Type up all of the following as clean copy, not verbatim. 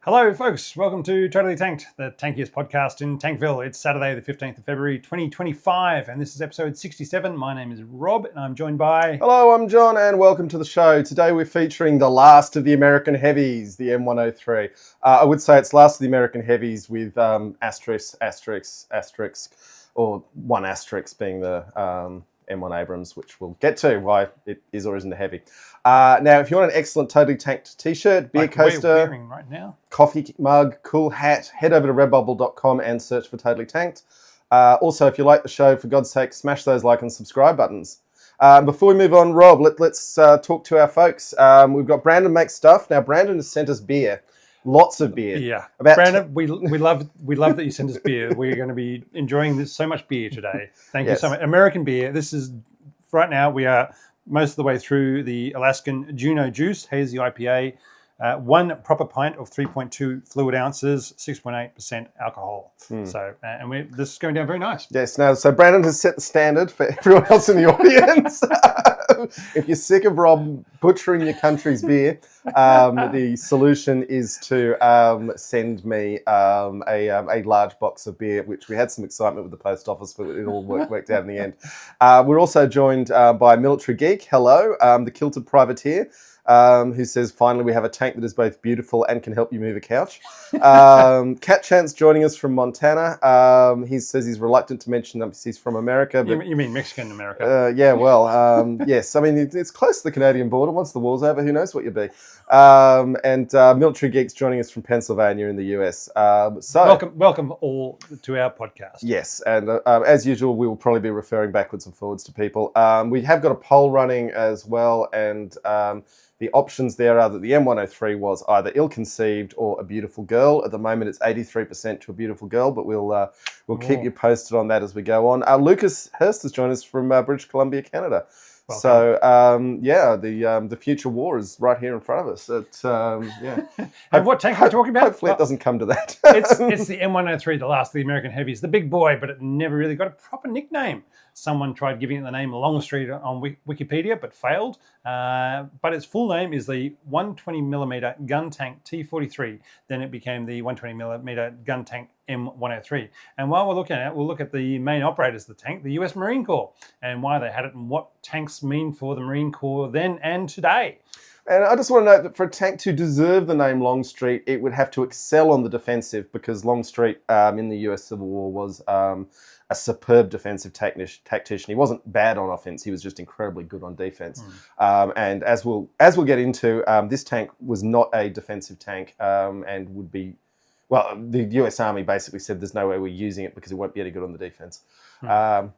Hello, folks. Welcome to Totally Tanked, the tankiest podcast in Tankville. It's Saturday, the 15th of February, 2025, and this is episode 67. My name is Rob, and I'm joined by... Hello, I'm John, and welcome to the show. Today we're featuring the last of the American heavies, the M103. I would say it's last of the American heavies with asterisk, or one asterisk being the M1 Abrams, which we'll get to why it is or isn't a heavy. Now, if you want an excellent Totally Tanked t-shirt, beer coaster, we're wearing right now, coffee mug, cool hat, head over to redbubble.com and search for Totally Tanked. Also, if you like the show, for God's sake, smash those like and subscribe buttons. Before we move on, Rob, let's talk to our folks. We've got Brandon Makes Stuff. Now, Brandon has sent us beer. Lots of beer. Yeah. Brandon, we love that you sent us beer. We're going to be enjoying so much beer today. Thank you so much. American beer. This is, right now, we are most of the way through the Alaskan Juno Juice Hazy IPA. One proper pint of 3.2 fluid ounces, 6.8% alcohol. So, and this is going down very nice. Yes. Now, so Brandon has set the standard for everyone else in the audience. If you're sick of Rob butchering your country's beer, the solution is to send me a large box of beer, which we had some excitement with the post office, but it all worked out in the end. We're also joined by Military Geek. Hello, the Kilted Privateer. Who says, finally, we have a tank that is both beautiful and can help you move a couch. Cat Chance joining us from Montana. He says he's reluctant to mention that he's from America. But, you mean Mexican America? Yeah, well, yes. I mean, it's close to the Canadian border. Once the war's over, who knows what you'll be. And Military Geeks joining us from Pennsylvania in the US. So welcome all to our podcast. Yes, and as usual, we will probably be referring backwards and forwards to people. We have got a poll running as well, and the options there are that the M103 was either ill-conceived or a beautiful girl. At the moment, it's 83% to a beautiful girl, but we'll keep you posted on that as we go on. Lucas Hurst has joined us from British Columbia, Canada. Welcome. So, the future war is right here in front of us. And what tank are we talking about? Hopefully it doesn't come to that. it's the M103, the last of the American heavies, the big boy, but it never really got a proper nickname. Someone tried giving it the name Longstreet on Wikipedia, but failed. But its full name is the 120mm gun tank T-43. Then it became the 120mm gun tank M103. And while we're looking at it, we'll look at the main operators of the tank, the US Marine Corps, and why they had it and what tanks mean for the Marine Corps then and today. And I just want to note that for a tank to deserve the name Longstreet, it would have to excel on the defensive, because Longstreet in the US Civil War was a superb defensive tactician. He wasn't bad on offense; he was just incredibly good on defense. And as we'll get into, this tank was not a defensive tank, and would be. Well, the US Army basically said there's no way we're using it because it won't be any good on the defense.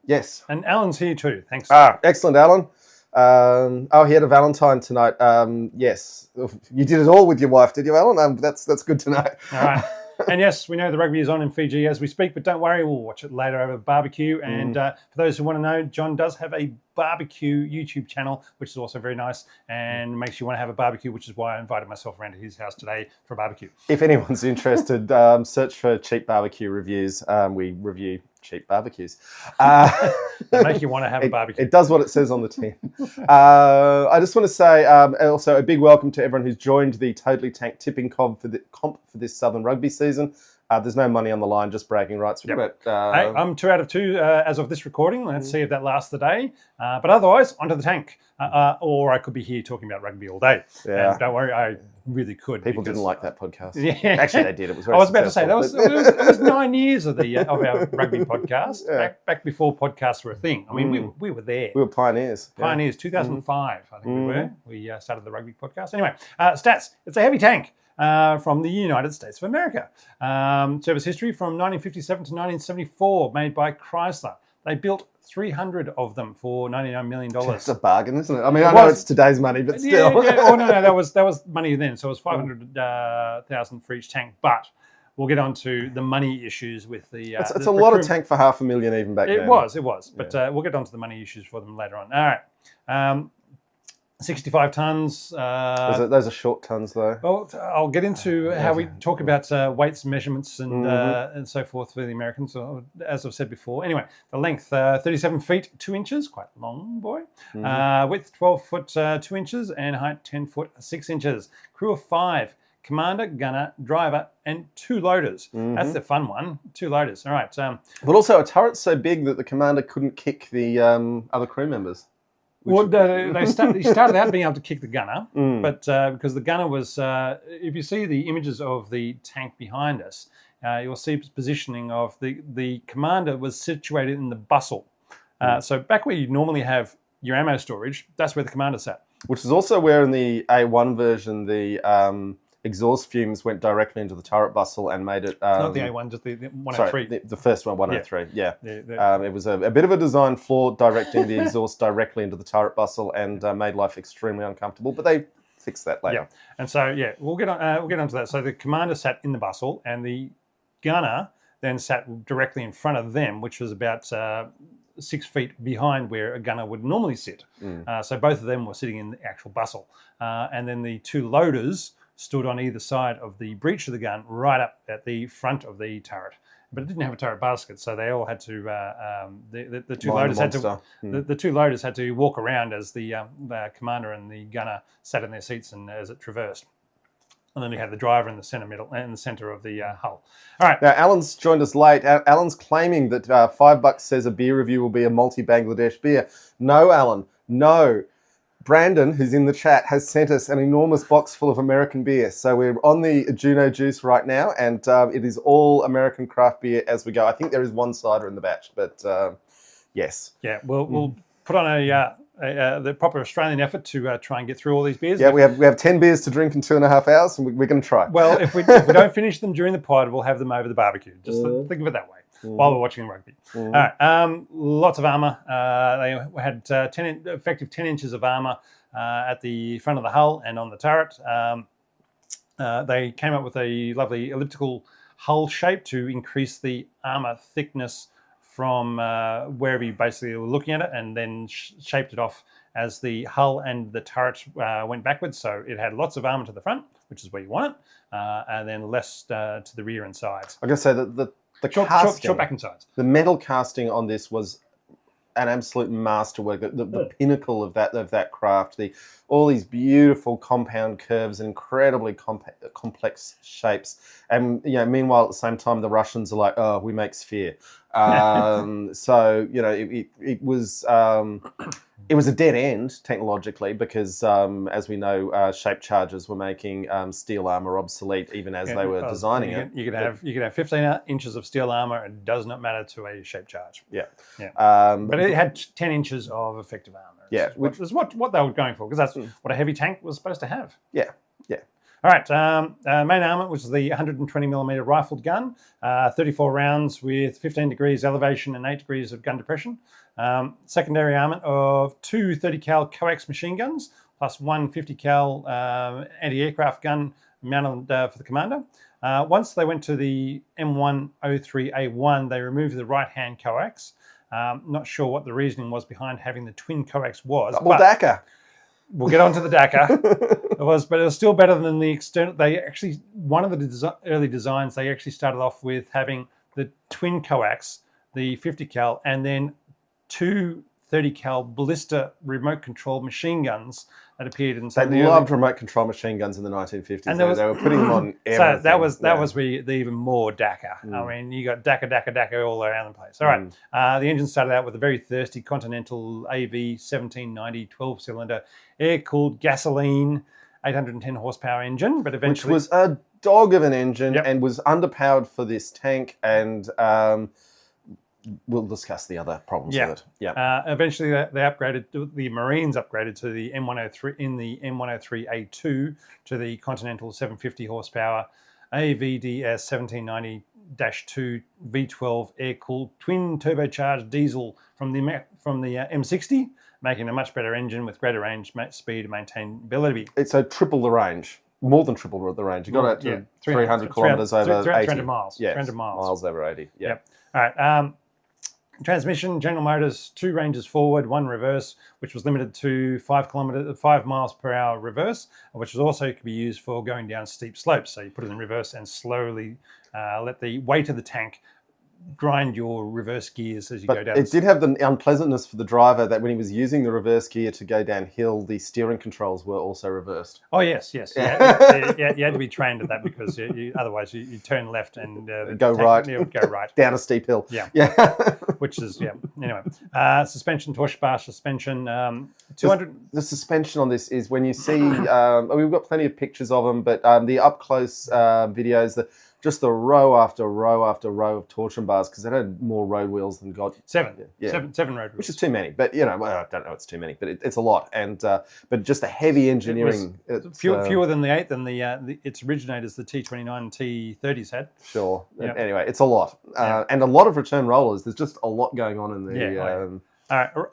Yes. And Alan's here too. Thanks. Excellent, Alan. He had a Valentine tonight. Yes, you did it all with your wife, did you, Alan? That's good to know. All right. And yes, we know the rugby is on in Fiji as we speak, but don't worry, we'll watch it later over barbecue. And for those who want to know, John does have a barbecue YouTube channel, which is also very nice and makes you want to have a barbecue, which is why I invited myself around to his house today for a barbecue. If anyone's interested, search for cheap barbecue reviews. We review cheap barbecues. They make you want to have a barbecue. It does what it says on the tin. I just want to say also a big welcome to everyone who's joined the Totally Tanked tipping comp for this Southern Rugby season. There's no money on the line, just bragging rights. Yep. I'm 2 out of 2 as of this recording. Let's see if that lasts the day. But otherwise, onto the tank. Or I could be here talking about rugby all day. Yeah. And don't worry, I really could. People didn't like that podcast. Yeah. Actually, they did. It was very I was about to successful, say, it was 9 years of our rugby podcast, back before podcasts were a thing. I mean, we were there. We were pioneers. Pioneers, 2005, I think we were. We started the rugby podcast. Anyway, stats. It's a heavy tank. From the United States of America. Service history from 1957 to 1974, made by Chrysler. They built 300 of them for $99 million. It's a bargain, isn't it? I mean, I know it's today's money, but still. Oh, no, that was money then. So it was $500,000 for each tank. But we'll get on to the money issues with the... It's a lot of tank for $500,000 even back then. It was. But we'll get on to the money issues for them later on. All right. 65 tons. Those are short tons, though. Well, I'll get into how we talk about weights, measurements, and so forth for the Americans, as I've said before. Anyway, the length, 37 feet, 2 inches, quite long, boy. Width, 12 foot, 2 inches, and height, 10 foot, 6 inches. Crew of 5. commander, gunner, driver, and 2 loaders. That's the fun one. 2 loaders. All right. But also a turret's so big that the commander couldn't kick the other crew members. Well, they started out being able to kick the gunner, but because the gunner was, if you see the images of the tank behind us, you'll see positioning of the commander was situated in the bustle. So back where you normally have your ammo storage, that's where the commander sat. Which is also where in the A1 version the exhaust fumes went directly into the turret bustle and made it... Not the A1, just the 103. Sorry, the first one, 103, yeah. The it was a bit of a design flaw directing the exhaust directly into the turret bustle and made life extremely uncomfortable, but they fixed that later. Yeah, and so, we'll get onto that. So the commander sat in the bustle and the gunner then sat directly in front of them, which was about 6 feet behind where a gunner would normally sit. So both of them were sitting in the actual bustle. And then the 2 loaders stood on either side of the breech of the gun, right up at the front of the turret. But it didn't have a turret basket, so they all had to. The 2 loaders had to. The 2 loaders had to walk around as the commander and the gunner sat in their seats and as it traversed. And then we had the driver in the center of the hull. All right. Now, Alan's joined us late. Alan's claiming that $5 says a beer review will be a multi-Bangladesh beer. No, Alan, no. Brandon, who's in the chat, has sent us an enormous box full of American beer. So we're on the Juno Juice right now, and it is all American craft beer as we go. I think there is 1 cider in the batch, but yes. Yeah, we'll put on the proper Australian effort to try and get through all these beers. Yeah, we have 10 beers to drink in 2.5 hours, and we're going to try. Well, if we don't finish them during the pod, we'll have them over the barbecue. Just think of it that way. While we're watching rugby. All right, lots of armour. They had effective 10 inches of armour at the front of the hull and on the turret. They came up with a lovely elliptical hull shape to increase the armour thickness from wherever you basically were looking at it, and then shaped it off as the hull and the turret went backwards. So it had lots of armour to the front, which is where you want it, and then less to the rear and sides. I'm going to say that the short back and sides. The metal casting on this was an absolute masterwork. The pinnacle of that craft. All these beautiful compound curves and incredibly complex shapes. And meanwhile at the same time the Russians are like, oh, we make sphere. So it was. It was a dead end technologically because, as we know, shape chargers were making steel armor obsolete even as they were designing it. You could have 15 inches of steel armor. It does not matter to a shape charge. Yeah. But it had 10 inches of effective armor. Yeah, which was what they were going for, because that's what a heavy tank was supposed to have. Yeah. All right, main armour, which is the 120mm rifled gun, 34 rounds with 15 degrees elevation and 8 degrees of gun depression. Secondary armament of 2 30 cal coax machine guns, plus 1 50 cal anti-aircraft gun mounted for the commander. Once they went to the M103A1, they removed the right-hand coax. Not sure what the reasoning was behind having the twin coax was. Double Dakar. We'll get on to the Dakar. But it was still better than the external. They actually, one of the early designs, they actually started off with having the twin coax, the 50 cal, and then 2 30 cal ballista remote control machine guns that appeared in some. They loved remote control machine guns in the 1950s. And they were putting them on everything. So that was the even more Dakar. I mean, you got Dakar all around the place. All right. The engine started out with a very thirsty Continental AV 1790 12-cylinder air-cooled gasoline 810 horsepower engine, but eventually... Which was a dog of an engine and was underpowered for this tank, and we'll discuss the other problems with it. Yeah. Eventually, they upgraded. The Marines upgraded to the M103 in the M103A2 to the Continental 750 horsepower AVDS 1790-2 V12 air-cooled twin turbocharged diesel from the M60, making a much better engine with greater range, speed, and maintainability. It's triple the range. More than triple the range. You got it to 300 kilometers over 80. 300 miles. Yes, 300 miles. Miles over 80. Yeah. Yep. All right. Transmission, General Motors, 2 ranges forward, 1 reverse, which was limited to 5 miles per hour reverse, which was also could be used for going down steep slopes. So you put it in reverse and slowly let the weight of the tank grind your reverse gears as you go down. It did have the unpleasantness for the driver that when he was using the reverse gear to go downhill, the steering controls were also reversed. Oh yes. Yeah, you had to be trained at that because otherwise you turn left and go right. It would go right down a steep hill. Yeah. Yeah. Which is Anyway, suspension, torque bar suspension. 200. The suspension on this is when you see. We've got plenty of pictures of them, but the up close videos, just the row after row after row of torsion bars, because it had more road wheels than God. Seven road wheels. Which is too many, but well, I don't know it's too many, but it's a lot. And but just the heavy engineering. Fewer than the 8 than its originators, the T29 and T30s had. Sure. Yep. Anyway, it's a lot. And a lot of return rollers. There's just a lot going on in the...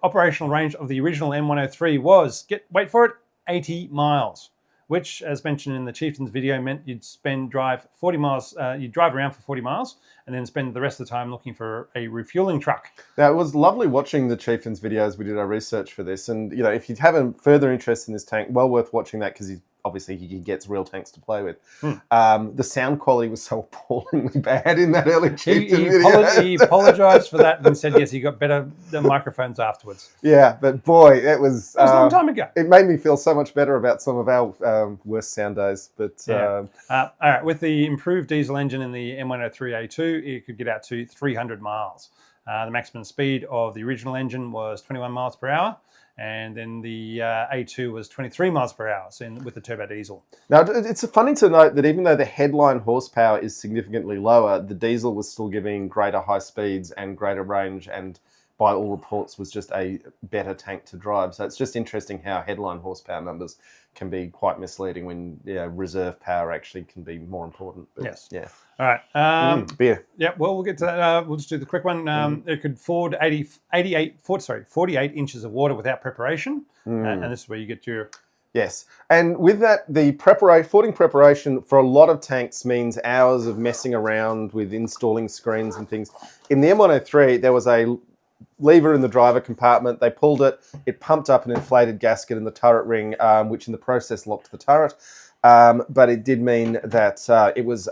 operational range of the original M103 was, wait for it, 80 miles. Which, as mentioned in the Chieftains video, meant you'd drive 40 miles. You'd drive around for 40 miles, and then spend the rest of the time looking for a refueling truck. Now, it was lovely watching the Chieftains videos. We did our research for this, and if you have a further interest in this tank, well worth watching that because obviously he gets real tanks to play with. The sound quality was so appallingly bad in that early Chieftain video. He apologised for that and said, yes, he got better microphones afterwards. Yeah, but boy, it was a long time ago. It made me feel so much better about some of our worst sound days. But all right, with the improved diesel engine in the M103A2, it could get out to 300 miles. The maximum speed of the original engine was 21 miles per hour. And then the A2 was 23 miles per hour with the turbo diesel. Now, it's funny to note that even though the headline horsepower is significantly lower, the diesel was still giving greater high speeds and greater range, and by all reports was just a better tank to drive. So it's just interesting how headline horsepower numbers can be quite misleading when reserve power actually can be more important. But, yes. Yeah. All right. Beer. Yeah, well, we'll get to that. We'll just do the quick one. It could ford 48 inches of water without preparation. And this is where you get your... Yes. And with that, the fording preparation for a lot of tanks means hours of messing around with installing screens and things. In the M103, there was a lever in the driver compartment. They pulled it. It pumped up an inflated gasket in the turret ring, which in the process locked the turret. But it did mean that it was...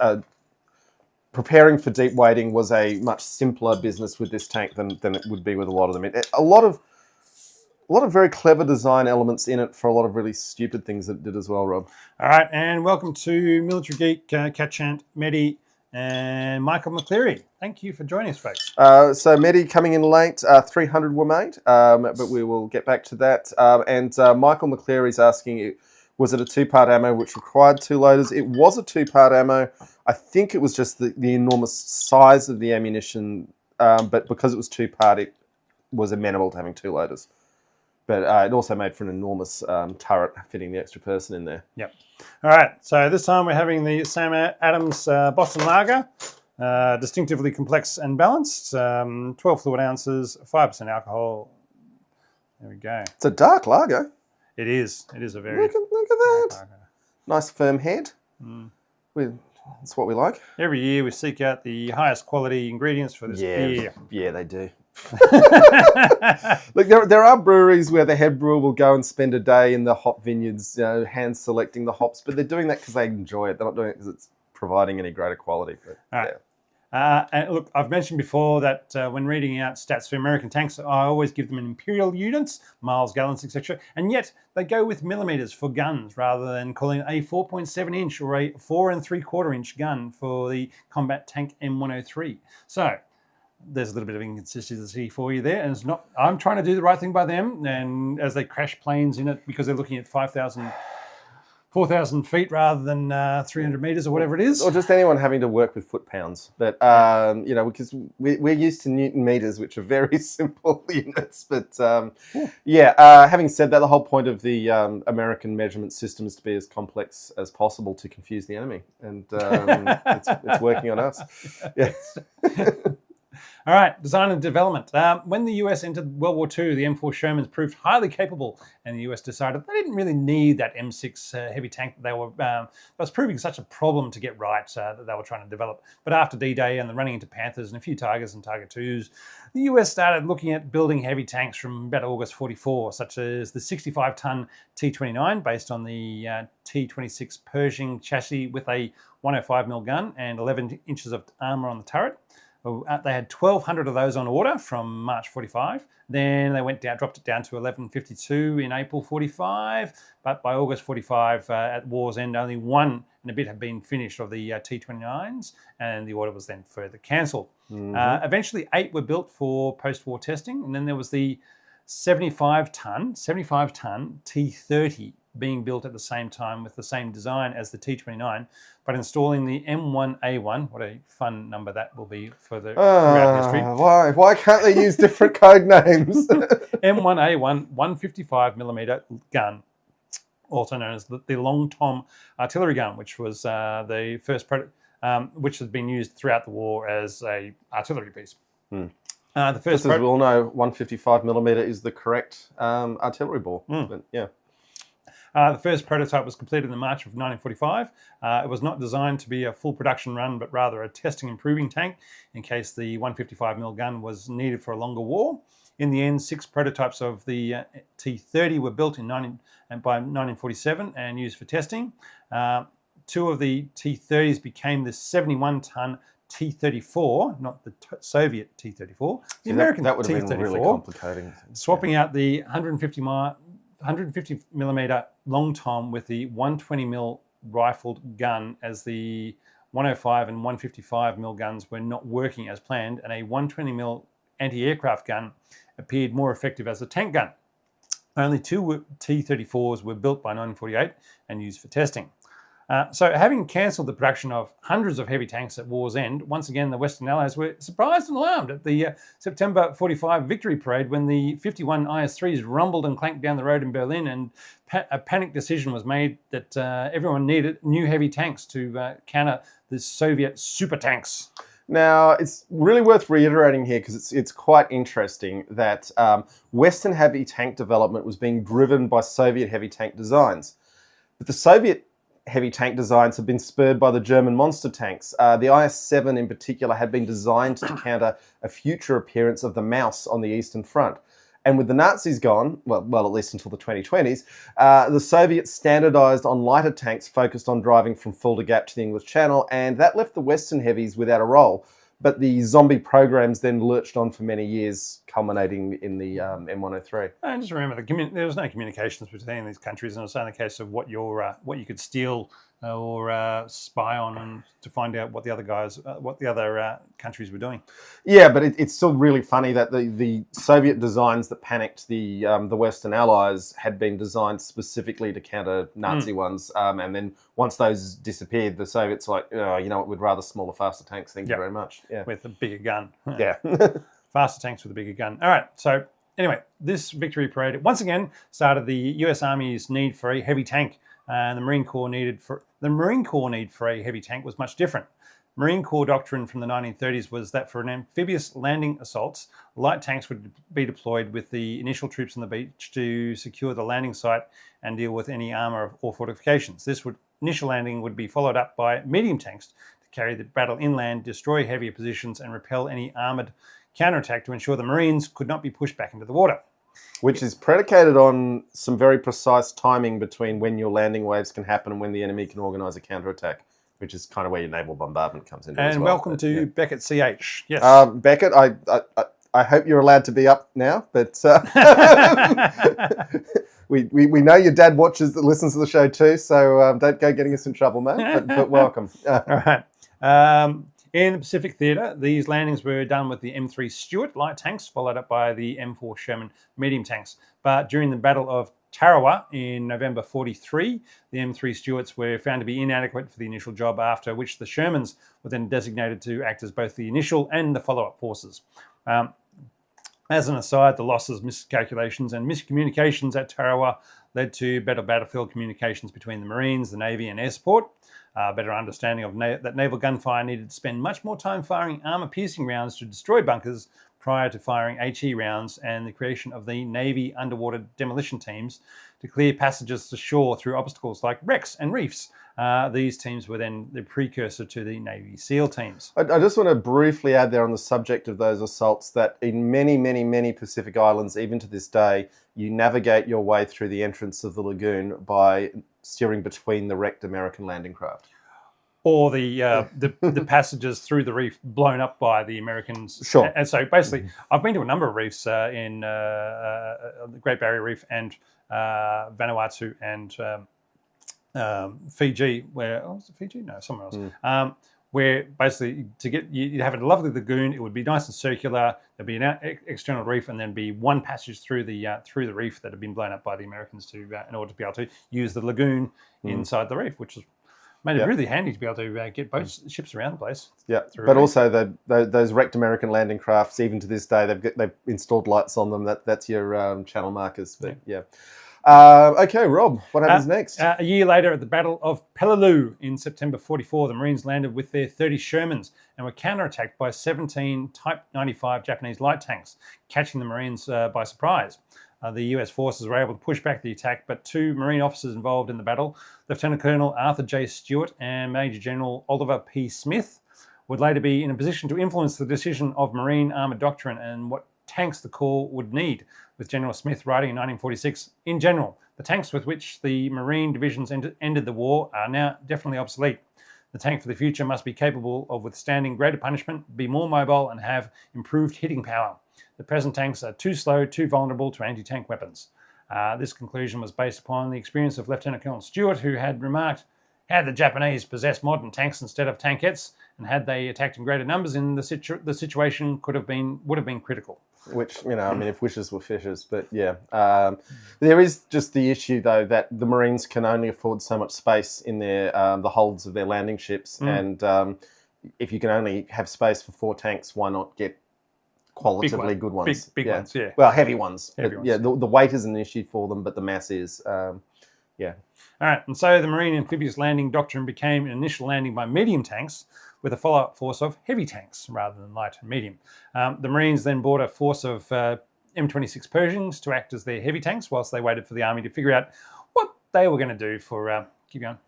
preparing for deep wading was a much simpler business with this tank than it would be with a lot of them. A lot of very clever design elements in it for a lot of really stupid things that it did as well, Rob. All right, and welcome to Military Geek, Catchant, Medi, and Michael McCleary. Thank you for joining us, folks. So Medi coming in late, 300 were made, but we will get back to that. And Michael McCleary's asking, was it a two-part ammo which required 2 loaders? It was a 2-part ammo. I think it was just the enormous size of the ammunition, but because it was 2-part, it was amenable to having 2 loaders. But it also made for an enormous turret fitting the extra person in there. Yep. All right, so this time we're having the Sam Adams Boston Lager, distinctively complex and balanced, 12 fluid ounces, 5% alcohol. There we go. It's a dark lager. It is. It is a very... Look at that. Lager. Nice firm head. That's what we like. Every year we seek out the highest quality ingredients for this beer. Yeah, they do. Look, there are breweries where the head brewer will go and spend a day in the hop vineyards, hand selecting the hops, but they're doing that because they enjoy it. They're not doing it because it's providing any greater quality. But, all right. And look, I've mentioned before that when reading out stats for American tanks, I always give them in imperial units, miles, gallons, etc. And yet they go with millimeters for guns rather than calling a 4.7 inch or a 4 3/4 inch gun for the combat tank M103. So there's a little bit of inconsistency for you there, and it's not. I'm trying to do the right thing by them, and as they crash planes in it because they're looking at 4,000 feet rather than 300 meters or whatever it is. Or just anyone having to work with foot-pounds. But, because we're used to Newton meters, which are very simple units. But, having said that, the whole point of the American measurement system is to be as complex as possible to confuse the enemy. And it's working on us. Yes. All right, design and development. When the US entered World War II, the M4 Shermans proved highly capable, and the US decided they didn't really need that M6 heavy tank that they were was proving such a problem to get right that they were trying to develop. But after D-Day and the running into Panthers and a few Tigers and Tiger IIs, the US started looking at building heavy tanks from about August 44, such as the 65-ton T-29, based on the T-26 Pershing chassis with a 105mm gun and 11 inches of armour on the turret. They had 1,200 of those on order from March 45. Then they dropped it down to 1,152 in April 45. But by August 45, at war's end, only one and a bit had been finished of the T-29s, and the order was then further cancelled. Eventually, 8 were built for post-war testing, and then there was the 75-ton T-30 being built at the same time with the same design as the T-29, but installing the M1A1. What a fun number that will be for the throughout history. Why can't they use different code names? M1A1 155mm gun, also known as the Long Tom artillery gun, which was the first which has been used throughout the war as a artillery piece. The first, as we all know, 155mm is the correct artillery ball. But, yeah. The first prototype was completed in March of 1945. It was not designed to be a full production run, but rather a testing and proving tank in case the 155mm gun was needed for a longer war. In the end, 6 prototypes of the T-30 were built by 1947 and used for testing. 2 of the T-30s became the 71-ton T-34, not the Soviet T-34, the American that would have T-34, been really complicating. swapping out the 150mm Long Tom with the 120mm rifled gun, as the 105 and 155mm guns were not working as planned, and a 120mm anti-aircraft gun appeared more effective as a tank gun. Only 2 T-34s were built by 1948 and used for testing. So having cancelled the production of hundreds of heavy tanks at war's end, once again the Western Allies were surprised and alarmed at the September 45 victory parade when the 51 IS-3s rumbled and clanked down the road in Berlin, and a panic decision was made that everyone needed new heavy tanks to counter the Soviet super tanks. Now, it's really worth reiterating here because it's quite interesting that Western heavy tank development was being driven by Soviet heavy tank designs. But the Soviet heavy tank designs have been spurred by the German monster tanks. The IS-7 in particular had been designed to counter a future appearance of the Maus on the Eastern Front. And with the Nazis gone, well, at least until the 2020s, the Soviets standardized on lighter tanks focused on driving from Fulda Gap to the English Channel, and that left the Western heavies without a role. But the zombie programs then lurched on for many years, culminating in the M103. And just remember, there was no communications between these countries, and it was only a case of what you could steal or spy on, and to find out what the other countries were doing. Yeah, but it's still really funny that the Soviet designs that panicked the Western Allies had been designed specifically to counter Nazi ones, and then once those disappeared, the Soviets were like, oh, you know what, we'd rather smaller, faster tanks. Thank you very much. Yeah, with a bigger gun. Yeah, faster tanks with a bigger gun. All right, so anyway, this victory parade once again started the U.S. Army's need for a heavy tank. And the Marine Corps need for a heavy tank was much different. Marine Corps doctrine from the 1930s was that for an amphibious landing assaults, light tanks would be deployed with the initial troops on the beach to secure the landing site and deal with any armour or fortifications. Initial landing would be followed up by medium tanks to carry the battle inland, destroy heavier positions, and repel any armoured counterattack to ensure the Marines could not be pushed back into the water. Which is predicated on some very precise timing between when your landing waves can happen and when the enemy can organise a counterattack, which is kind of where your naval bombardment comes in. And welcome to Beckett CH. Yes, Beckett, I hope you're allowed to be up now, but we know your dad listens to the show too, so don't go getting us in trouble, mate. But welcome. All right. In the Pacific Theatre, these landings were done with the M3 Stuart light tanks, followed up by the M4 Sherman medium tanks. But during the Battle of Tarawa in November 43, the M3 Stuarts were found to be inadequate for the initial job, after which the Shermans were then designated to act as both the initial and the follow-up forces. As an aside, the losses, miscalculations and miscommunications at Tarawa led to better battlefield communications between the Marines, the Navy and Air Support. Better understanding of that naval gunfire needed to spend much more time firing armour-piercing rounds to destroy bunkers prior to firing HE rounds, and the creation of the Navy underwater demolition teams to clear passages to shore through obstacles like wrecks and reefs. These teams were then the precursor to the Navy SEAL teams. I just want to briefly add there on the subject of those assaults that in many, many, many Pacific Islands, even to this day, you navigate your way through the entrance of the lagoon by steering between the wrecked American landing craft. or the passages through the reef blown up by the Americans. Sure. And so basically, I've been to a number of reefs in the Great Barrier Reef and Vanuatu and Fiji, where was it Fiji? No, somewhere else. Where basically you'd have a lovely lagoon. It would be nice and circular. There'd be an external reef, and then be one passage through the reef that had been blown up by the Americans in order to be able to use the lagoon inside the reef, which was made it really handy to be able to get ships around the place. Yeah, but also those wrecked American landing crafts, even to this day, they've installed lights on them. That's your channel markers. But yeah. Okay, Rob, what happens next? A year later, at the Battle of Peleliu in September 44, the Marines landed with their 30 Shermans and were counterattacked by 17 Type 95 Japanese light tanks, catching the Marines by surprise. The US forces were able to push back the attack, but 2 Marine officers involved in the battle, Lieutenant Colonel Arthur J. Stewart and Major General Oliver P. Smith, would later be in a position to influence the decision of Marine armour doctrine and what tanks the Corps would need, with General Smith writing in 1946, in general, the tanks with which the Marine divisions ended the war are now definitely obsolete. The tank for the future must be capable of withstanding greater punishment, be more mobile, and have improved hitting power. The present tanks are too slow, too vulnerable to anti-tank weapons. This conclusion was based upon the experience of Lieutenant Colonel Stewart, who had remarked, had the Japanese possessed modern tanks instead of tankettes, and had they attacked in greater numbers, the situation would have been critical. Which, if wishes were fishes, but yeah. There is just the issue, though, that the Marines can only afford so much space in their the holds of their landing ships, and if you can only have space for 4 tanks, why not get qualitatively good ones? Big ones, yeah. Well, heavy ones. Heavy ones. Yeah, the weight isn't an issue for them, but the mass is. Yeah. All right, and so the Marine amphibious landing doctrine became an initial landing by medium tanks with a follow-up force of heavy tanks rather than light and medium. The Marines then brought a force of M26 Pershings to act as their heavy tanks whilst they waited for the Army to figure out what they were going to do for... keep going.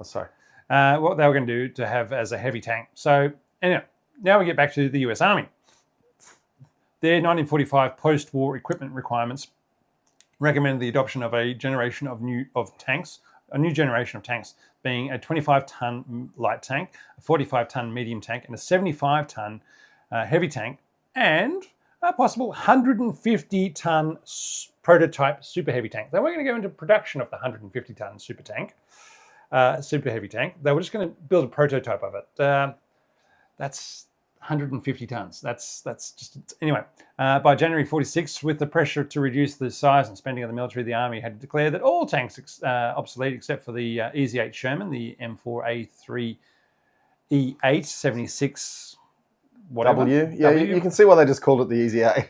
Oh, sorry. What they were going to do to have as a heavy tank. So, anyway, now we get back to the US Army. Their 1945 post-war equipment requirements recommended the adoption of a new generation of tanks, being a 25-ton light tank, a 45-ton medium tank, and a 75-ton heavy tank, and a possible 150-ton prototype super heavy tank. They weren't going to go into production of the 150-ton super heavy tank. They were just going to build a prototype of it. That's 150 tons. That's just... Anyway, by January 46, with the pressure to reduce the size and spending of the military, the Army had declared that all tanks obsolete except for the Easy 8 Sherman, the M4A3 E8 76 whatever. You can see why they just called it the Easy 8.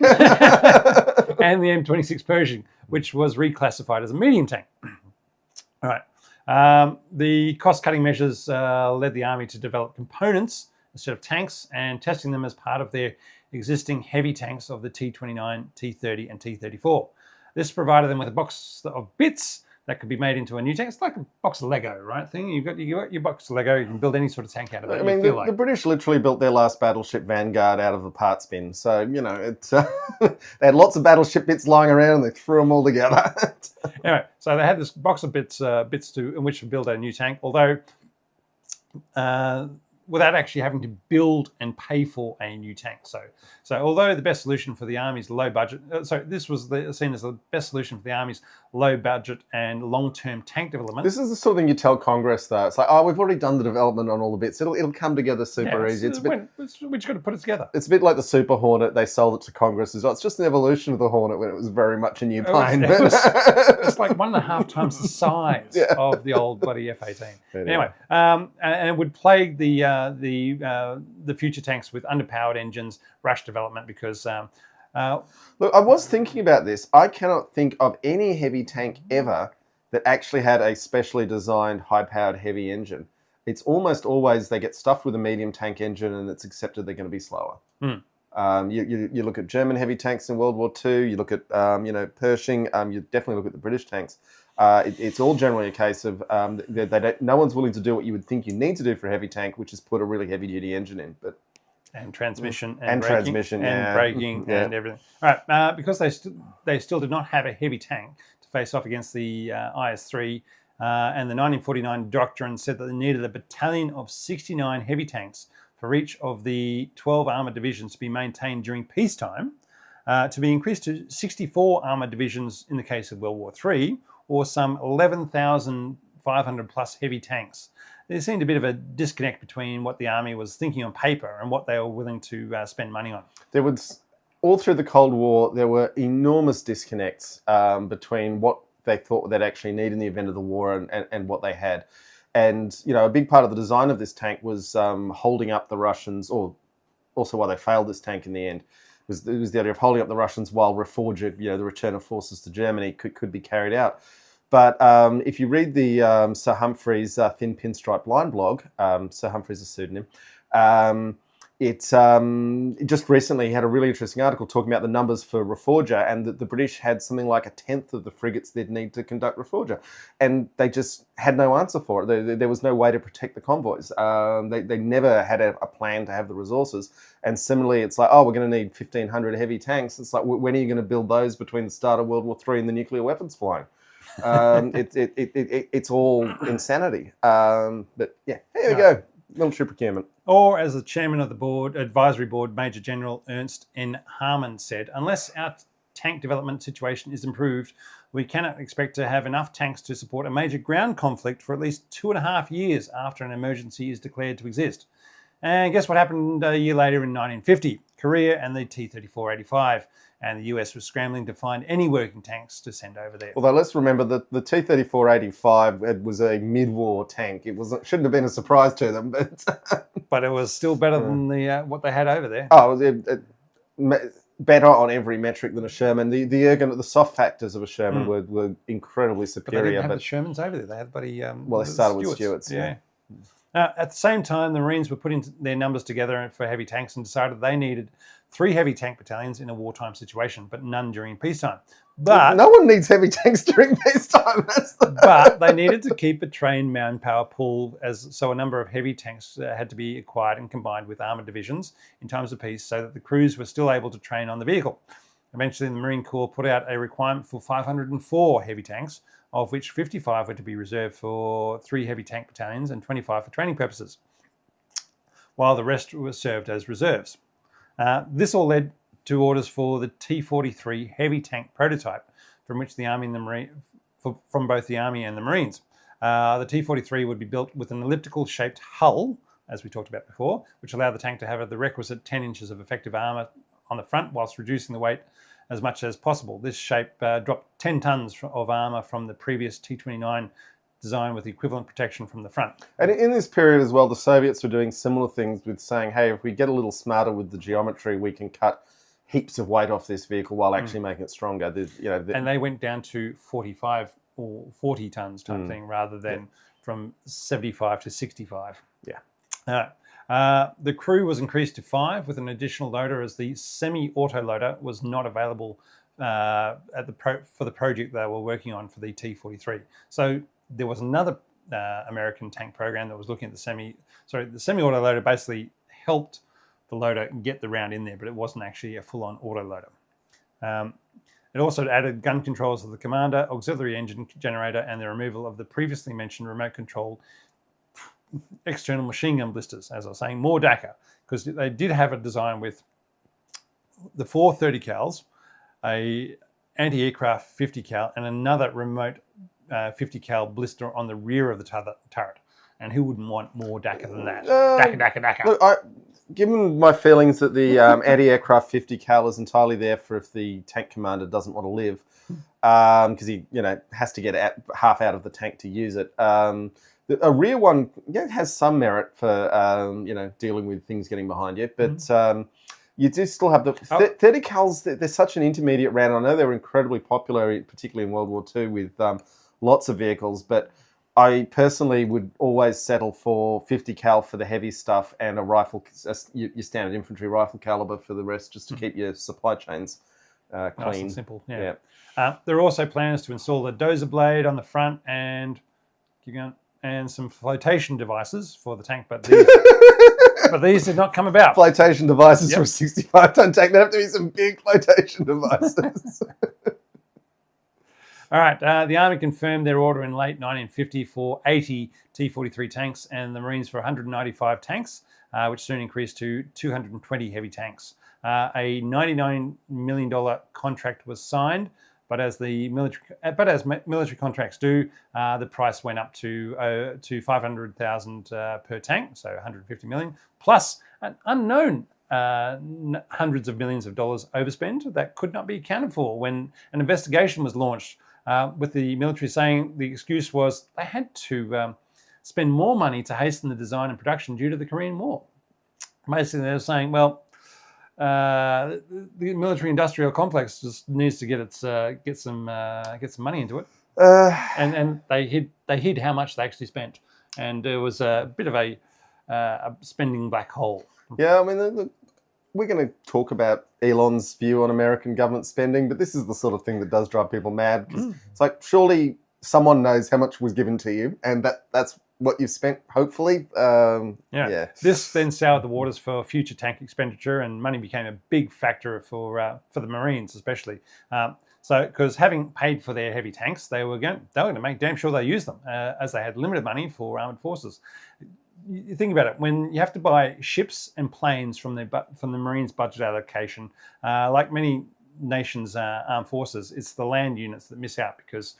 And the M26 Pershing, which was reclassified as a medium tank. All right. The cost-cutting measures led the Army to develop components instead of tanks and testing them as part of their existing heavy tanks of the T-29, T-30 and T-34. This provided them with a box of bits that could be made into a new tank. It's like a box of Lego, right? You got your box of Lego, you can build any sort of tank out of it. I mean, the British literally built their last battleship Vanguard out of the parts bin. So, they had lots of battleship bits lying around and they threw them all together. Anyway, so they had this box of bits in which to build a new tank, although without actually having to build and pay for a new tank. So although the best solution for the Army's low budget, this was seen as the best solution for the Army's low budget and long-term tank development. This is the sort of thing you tell Congress, though. It's like, we've already done the development on all the bits. It'll come together super easy. We just got to put it together. It's a bit like the Super Hornet. They sold it to Congress as well. It's just an evolution of the Hornet when it was very much a new plane. It's like 1.5 times the size of the old bloody F-18. Anyway, and it would plague the future tanks with underpowered engines, rush development because... Look, I was thinking about this. I cannot think of any heavy tank ever that actually had a specially designed high-powered heavy engine. It's almost always they get stuffed with a medium tank engine and it's accepted they're going to be slower. You look at German heavy tanks in World War II, you look at Pershing, you definitely look at the British tanks. It's all generally a case of no one's willing to do what you would think you need to do for a heavy tank, which is put a really heavy-duty engine in. And transmission and braking, braking and everything. All right, because they still did not have a heavy tank to face off against the IS-3 And the 1949 doctrine said that they needed a battalion of 69 heavy tanks for each of the 12 armoured divisions to be maintained during peacetime, to be increased to 64 armoured divisions in the case of World War III, or some 11,500 plus heavy tanks. There seemed a bit of a disconnect between what the army was thinking on paper and what they were willing to spend money on. There was, all through the Cold War, there were enormous disconnects between what they thought they'd actually need in the event of the war and what they had. And, you know, a big part of the design of this tank was holding up the Russians, or also why they failed this tank in the end, was the idea of holding up the Russians while reforging, you know, the return of forces to Germany could be carried out. But if you read the Sir Humphrey's Thin Pinstripe Line blog, Sir Humphrey's a pseudonym, it just recently had a really interesting article talking about the numbers for Reforger, and that the British had something like a tenth of the frigates they'd need to conduct Reforger. And they just had no answer for it. There was no way to protect the convoys. They never had a plan to have the resources. And similarly, it's like, oh, we're going to need 1,500 heavy tanks. It's like, when are you going to build those between the start of World War III and the nuclear weapons flying? It's all insanity. But yeah, here we go. Military procurement. Or, as the chairman of the advisory board, Major General Ernst N. Harman said, unless our tank development situation is improved, we cannot expect to have enough tanks to support a major ground conflict for at least 2.5 years after an emergency is declared to exist. And guess what happened a year later in 1950? Korea and the T-34-85. And the US was scrambling to find any working tanks to send over there. Although let's remember that the T-34-85 was a mid-war tank. Shouldn't have been a surprise to them, but it was still better than what they had over there. Oh, better on every metric than a Sherman. The soft factors of a Sherman were incredibly superior. But they didn't have the Shermans over there. They had they started with Stuarts. Yeah. At the same time, the Marines were putting their numbers together for heavy tanks and decided they needed 3 heavy tank battalions in a wartime situation, but none during peacetime. But no one needs heavy tanks during peacetime. But they needed to keep a trained manpower pool, so a number of heavy tanks had to be acquired and combined with armoured divisions in times of peace, so that the crews were still able to train on the vehicle. Eventually, the Marine Corps put out a requirement for 504 heavy tanks, of which 55 were to be reserved for 3 heavy tank battalions and 25 for training purposes, while the rest were served as reserves. This all led to orders for the T-43 heavy tank prototype, from which the Army and the Marine, from both the Army and the Marines. The T-43 would be built with an elliptical-shaped hull, as we talked about before, which allowed the tank to have the requisite 10 inches of effective armour on the front, whilst reducing the weight as much as possible. This shape dropped 10 tons of armour from the previous T-29 design, with the equivalent protection from the front. And in this period as well, the Soviets were doing similar things with saying, hey, if we get a little smarter with the geometry, we can cut heaps of weight off this vehicle while actually making it stronger. And they went down to 45 or 40 tons type thing, rather than from 75 to 65. Yeah. The crew was increased to 5 with an additional loader, as the semi-auto loader was not available for the project they were working on for the T-43. So there was another American tank program that was looking at the semi-auto loader basically helped the loader get the round in there, but it wasn't actually a full-on auto loader. It also added gun controls of the commander, auxiliary engine generator, and the removal of the previously mentioned remote-controlled external machine gun blisters, as I was saying, more DACA, because they did have a design with the 4 30 cals, a anti-aircraft 50 cal, and another remote 50 cal blister on the rear of the turret. And who wouldn't want more DACA than that? DACA. Look, given my feelings that the anti-aircraft 50 cal is entirely there for if the tank commander doesn't want to live, because he has to get half out of the tank to use it. A rear one has some merit for dealing with things getting behind you, but you do still have the 30 cals. They're such an intermediate round. I know they were incredibly popular, particularly in World War II, with lots of vehicles, but I personally would always settle for 50 cal for the heavy stuff and a rifle, your standard infantry rifle caliber for the rest, just to keep your supply chains clean. Nice and simple. Yeah. There are also plans to install a dozer blade on the front and some flotation devices for the tank, but these did not come about. Flotation devices for a 65-ton tank. There have to be some big flotation devices. All right, the Army confirmed their order in late 1950 for 80 T-43 tanks and the Marines for 195 tanks, which soon increased to 220 heavy tanks. A $99 million contract was signed, but as military contracts do, the price went up to $500,000 per tank, so 150 million, plus an unknown hundreds of millions of dollars overspend that could not be accounted for when an investigation was launched, with the military saying the excuse was they had to spend more money to hasten the design and production due to the Korean War. Basically, they were saying, well, the military-industrial complex just needs to get some money into it, and they hid how much they actually spent, and it was a bit of a spending black hole. Yeah, I mean, we're going to talk about Elon's view on American government spending, but this is the sort of thing that does drive people mad. It's like, surely someone knows how much was given to you, and that's what you've spent, hopefully. Yeah. This then soured the waters for future tank expenditure, and money became a big factor for the Marines, especially. So, because having paid for their heavy tanks, they were going to make damn sure they used them, as they had limited money for armored forces. You think about it, when you have to buy ships and planes from the Marines' budget allocation, like many nations' armed forces, it's the land units that miss out because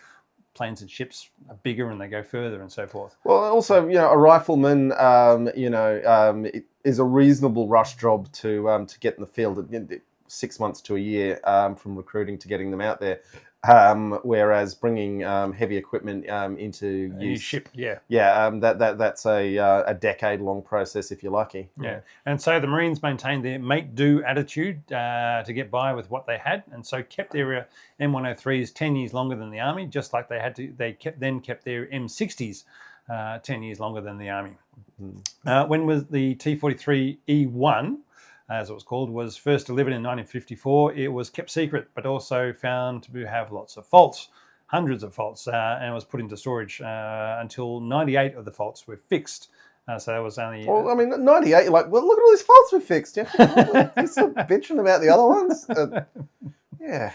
planes and ships are bigger and they go further and so forth. Well, also, a rifleman, it is a reasonable rush job to get in the field. 6 months to a year from recruiting to getting them out there. Whereas bringing heavy equipment into use, ship, that's a decade-long process if you're lucky. Yeah, and so the Marines maintained their make-do attitude to get by with what they had, and so kept their M103s 10 years longer than the Army, just like they had to. They kept their M60s 10 years longer than the Army. When was the T-43E1? As it was called, was first delivered in 1954. It was kept secret, but also found to have lots of faults, hundreds of faults, and was put into storage until 98 of the faults were fixed. So that was only... Well, I mean, 98, you're like, well, look at all these faults we fixed. You're still bitching about the other ones? Yeah.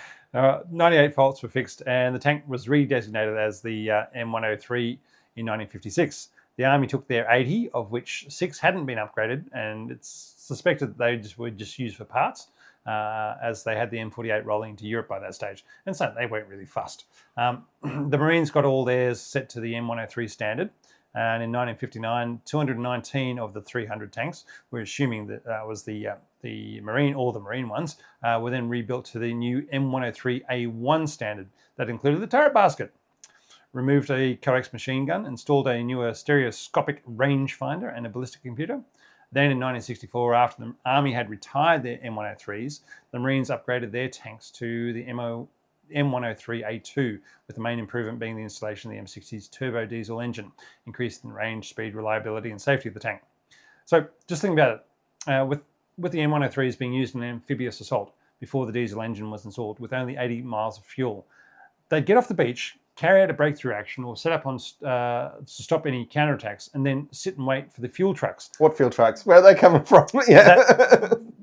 98 faults were fixed, and the tank was redesignated as the M103 in 1956. The Army took their 80, of which 6 hadn't been upgraded, and it's suspected that they were just used for parts, as they had the M48 rolling into Europe by that stage, and so they weren't really fussed. The Marines got all theirs set to the M103 standard, and in 1959, 219 of the 300 tanks, we're assuming that was the Marine, all the Marine ones, were then rebuilt to the new M103A1 standard that included the turret basket, removed a coax machine gun, installed a newer stereoscopic rangefinder and a ballistic computer. Then in 1964, after the Army had retired their M103s, the Marines upgraded their tanks to the M103A2, with the main improvement being the installation of the M60's turbo diesel engine, increasing range, speed, reliability, and safety of the tank. So just think about it. With the M103s being used in amphibious assault before the diesel engine was installed, with only 80 miles of fuel, they'd get off the beach, carry out a breakthrough action, or set up on to stop any counterattacks, and then sit and wait for the fuel trucks. What fuel trucks? Where are they coming from?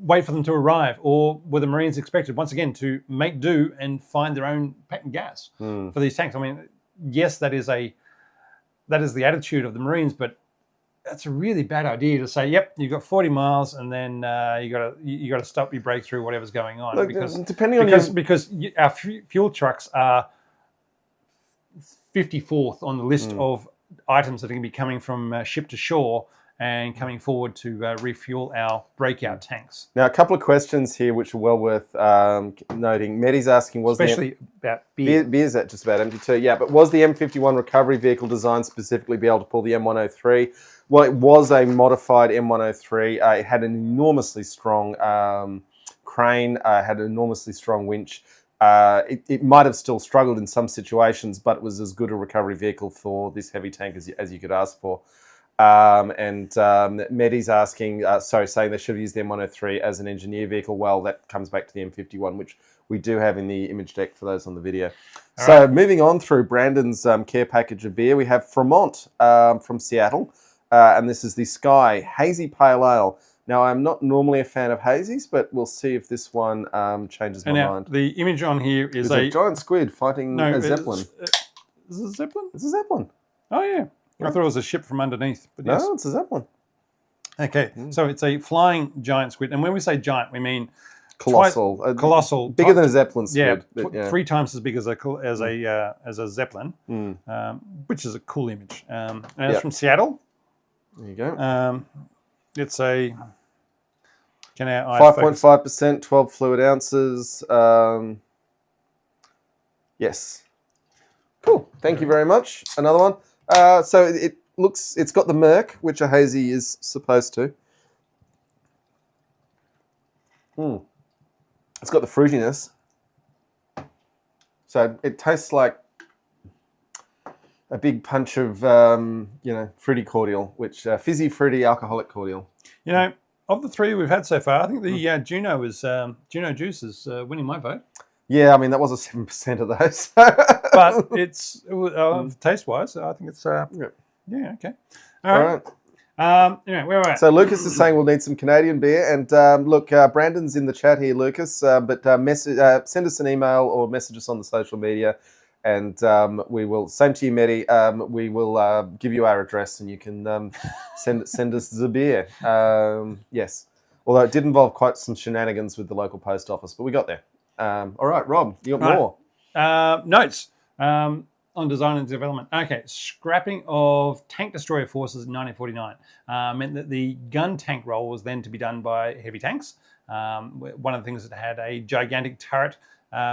Wait for them to arrive, or were the Marines expected once again to make do and find their own patent gas for these tanks? I mean, yes, that is the attitude of the Marines, but that's a really bad idea to say, yep, you've got 40 miles and then you got to stop your breakthrough, whatever's going on. Look, because our fuel trucks are 54th on the list of items that are going to be coming from ship to shore and coming forward to refuel our breakout tanks. Now, a couple of questions here which are well worth noting. Mehdi's asking, especially about beer. Beer's at just about empty too. Yeah, but was the M51 recovery vehicle designed specifically to be able to pull the M103? Well, it was a modified M103. It had an enormously strong crane, had an enormously strong winch. It might have still struggled in some situations, but it was as good a recovery vehicle for this heavy tank as you could ask for. Mehdi's asking, saying they should have used the M103 as an engineer vehicle. Well, that comes back to the M51, which we do have in the image deck for those on the video. All right. Moving on through Brandon's care package of beer, we have Fremont from Seattle, and this is the Sky Hazy Pale Ale. Now, I'm not normally a fan of hazies, but we'll see if this one changes my And now mind. the image on here is It's a giant squid fighting a zeppelin. Is it a zeppelin? It's a zeppelin. Oh, yeah. I thought it was a ship from underneath. But yes. No, it's a zeppelin. Okay, so it's a flying giant squid. And when we say giant, we mean... Colossal. Colossal. Bigger than a zeppelin squid. Yeah, but, 3 times as big as a zeppelin, which is a cool image. And it's from Seattle. There you go. It's a... 5.5%, 12 fluid ounces. Yes. Cool. Thank you very much. Another one. So it looks, it's got the murk, which a hazy is supposed to. It's got the fruitiness. So it tastes like a big punch of, fruity cordial, which fizzy, fruity, alcoholic cordial. You know, of the 3 we've had so far, I think the Juno Juice is winning my vote. Yeah, I mean, that was a 7% of those. But it's, taste-wise, I think it's, yeah, okay. All right. Anyway, where are we at? So Lucas is saying we'll need some Canadian beer. And look, Brandon's in the chat here, Lucas. But send us an email or message us on the social media. And we will, same to you, Mehdi, we will give you our address and you can send us the beer. Yes. Although it did involve quite some shenanigans with the local post office, but we got there. All right, Rob, you got more? Notes on design and development. Okay, scrapping of tank destroyer forces in 1949 meant that the gun tank role was then to be done by heavy tanks. One of the things that had a gigantic turret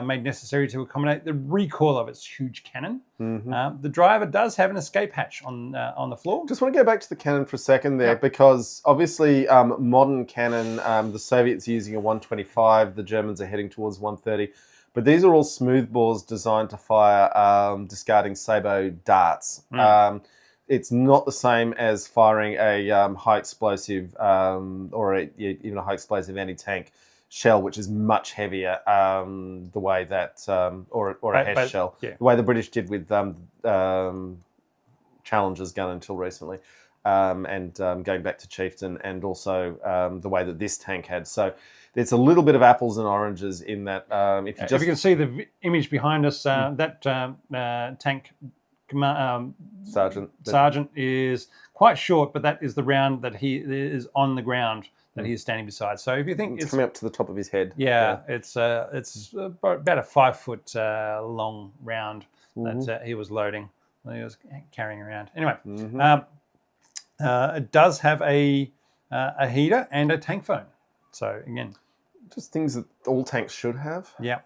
made necessary to accommodate the recoil of its huge cannon. The driver does have an escape hatch on the floor. Just want to go back to the cannon for a second there, because obviously modern cannon, the Soviets are using a 125, the Germans are heading towards 130. But these are all smoothbores designed to fire discarding sabot darts. It's not the same as firing a high explosive or even a high explosive anti-tank shell, which is much heavier. The way that or a HESH shell, the way the British did with Challenger's gun until recently, and going back to Chieftain, and also the way that this tank had. So there's a little bit of apples and oranges in that. If you can see the image behind us, that tank sergeant is quite short, but that is the round that he is on the ground that he is standing beside. So if you think it's coming up to the top of his head, it's about a 5 foot long round that he was loading. He was carrying around. Anyway, it does have a heater and a tank phone. So again, just things that all tanks should have. Yeah.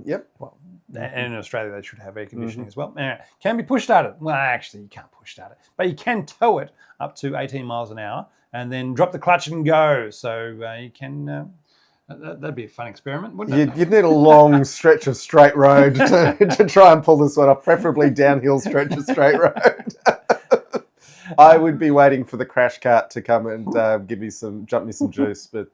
Yep. Well, and in Australia they should have air conditioning as well. Anyway, can be push started. Well, actually, you can't push start it, but you can tow it up to 18 miles an hour and then drop the clutch and go. So you can. That'd be a fun experiment, wouldn't it? You'd need a long stretch of straight road to try and pull this one off, preferably downhill stretch of straight road. I would be waiting for the crash cart to come and jump me some juice, but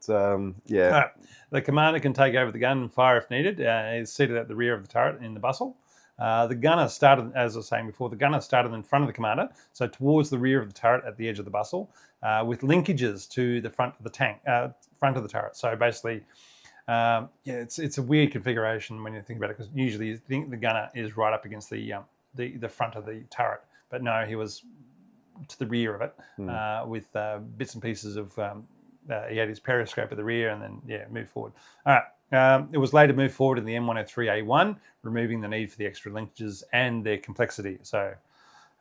yeah. Right. The commander can take over the gun and fire if needed. He's seated at the rear of the turret in the bustle. The gunner started, as I was saying before, the gunner started in front of the commander, so towards the rear of the turret at the edge of the bustle, with linkages to the front of the front of the turret. So basically, it's a weird configuration when you think about it, because usually you think the gunner is right up against the front of the turret, but no, he was to the rear of it with bits and pieces of. He had his periscope at the rear, and then move forward. All right. It was later moved forward in the M103A1, removing the need for the extra linkages and their complexity. So,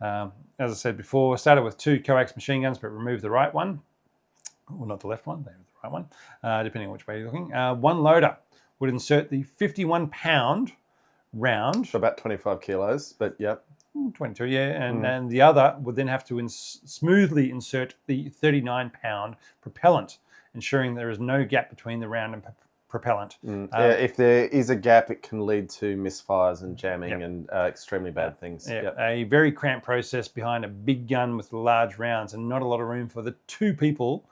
as I said before, started with 2 coax machine guns, but removed the right one. Well, not the left one, the right one, depending on which way you're looking. One loader would insert the 51-pound round. So about 25 kilos, but yep. 22, yeah. And the other would then have to smoothly insert the 39-pound propellant, ensuring there is no gap between the round and propellant. If there is a gap, it can lead to misfires and jamming and extremely bad things. A very cramped process behind a big gun with large rounds, and not a lot of room for the 2 people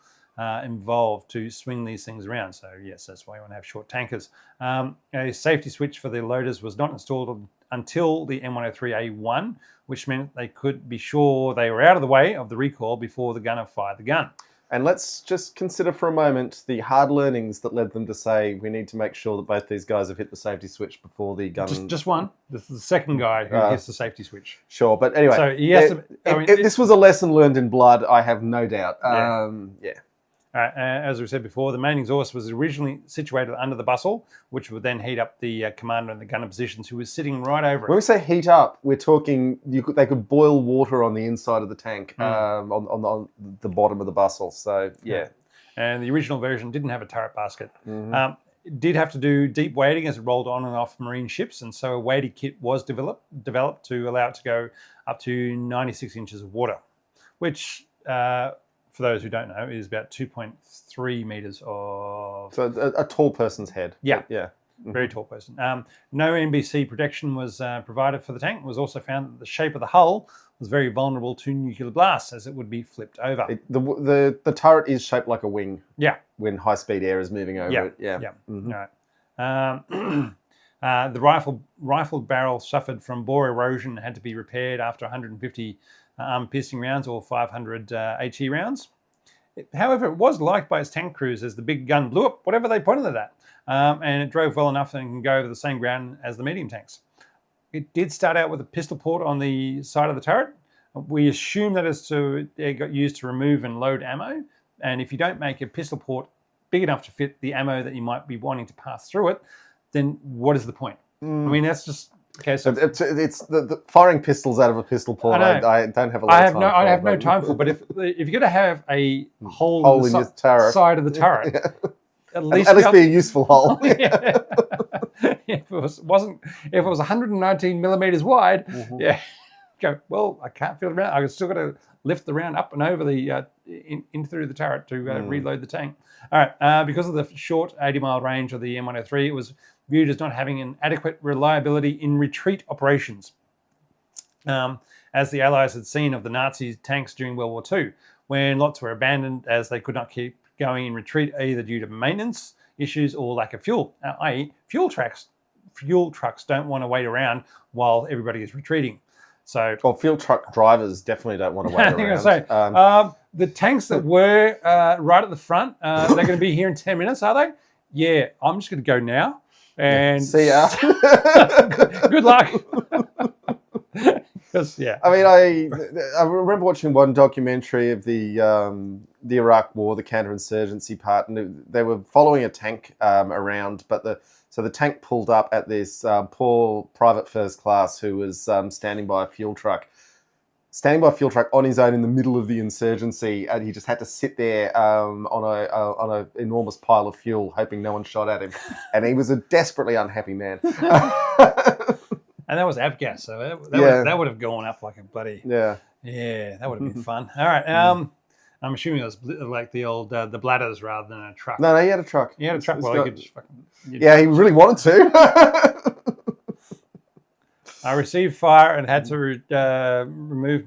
involved to swing these things around. So yes, that's why you want to have short tankers. A safety switch for the loaders was not installed until the M103A1, which meant they could be sure they were out of the way of the recoil before the gunner fired the gun. And let's just consider for a moment the hard learnings that led them to say we need to make sure that both these guys have hit the safety switch before the gun. Just one. This is the second guy who hits the safety switch. Sure, but anyway, So he has this was a lesson learned in blood, I have no doubt. Yeah. As we said before, the main exhaust was originally situated under the bustle, which would then heat up the commander and the gunner positions, who was sitting right over When it. we say heat up, we're talking they could boil water on the inside of the tank, on the bottom of the bustle. So, yeah. And the original version didn't have a turret basket. It did have to do deep wading as it rolled on and off marine ships, and so a wading kit was developed to allow it to go up to 96 inches of water, which... for those who don't know, is about 2.3 meters of... So a tall person's head. Yeah. Yeah. Very tall person. No NBC protection was provided for the tank. It was also found that the shape of the hull was very vulnerable to nuclear blasts, as it would be flipped over. The turret is shaped like a wing. Yeah. When high-speed air is moving over it. Yeah. Yeah. Right. The rifle barrel suffered from bore erosion and had to be repaired after 150 piercing rounds or 500 HE rounds. However, it was liked by its tank crews as the big gun blew up whatever they pointed it at, and it drove well enough and can go over the same ground as the medium tanks. It did start out with a pistol port on the side of the turret. We assume that it got used to remove and load ammo, and if you don't make a pistol port big enough to fit the ammo that you might be wanting to pass through it, then what is the point? I mean, that's just... Okay, so it's the firing pistols out of a pistol port. I don't have a lot of time for. I have no time for. But if you're going to have a hole in your turret, side of the turret, at least be a useful hole. If it was 119 millimeters wide, go, well, I can't fit it around. I've still got to lift the round up and over the in through the turret to reload the tank. All right, because of the short 80-mile range of the M103, it was viewed as not having an adequate reliability in retreat operations, as the Allies had seen of the Nazi tanks during World War II, when lots were abandoned as they could not keep going in retreat, either due to maintenance issues or lack of fuel, i.e. fuel trucks don't want to wait around while everybody is retreating. So, well, fuel truck drivers definitely don't want to wait around. So, the tanks that were right at the front, they're going to be here in 10 minutes, are they? Yeah, I'm just going to go now. And see ya. Good luck. Yeah. I mean, I remember watching one documentary of the Iraq War, the counterinsurgency part, and they were following a tank around, but the tank pulled up at this poor private first class who was standing by a fuel truck on his own in the middle of the insurgency, and he just had to sit there on an enormous pile of fuel, hoping no one shot at him. And he was a desperately unhappy man. And that was avgas, so that would have gone up like a bloody... Yeah, that would have been fun. All right, I'm assuming it was like the old the bladders rather than a truck. No, he had a truck. He had a truck. Well, he could just fucking... he really wanted to. I received fire and had to move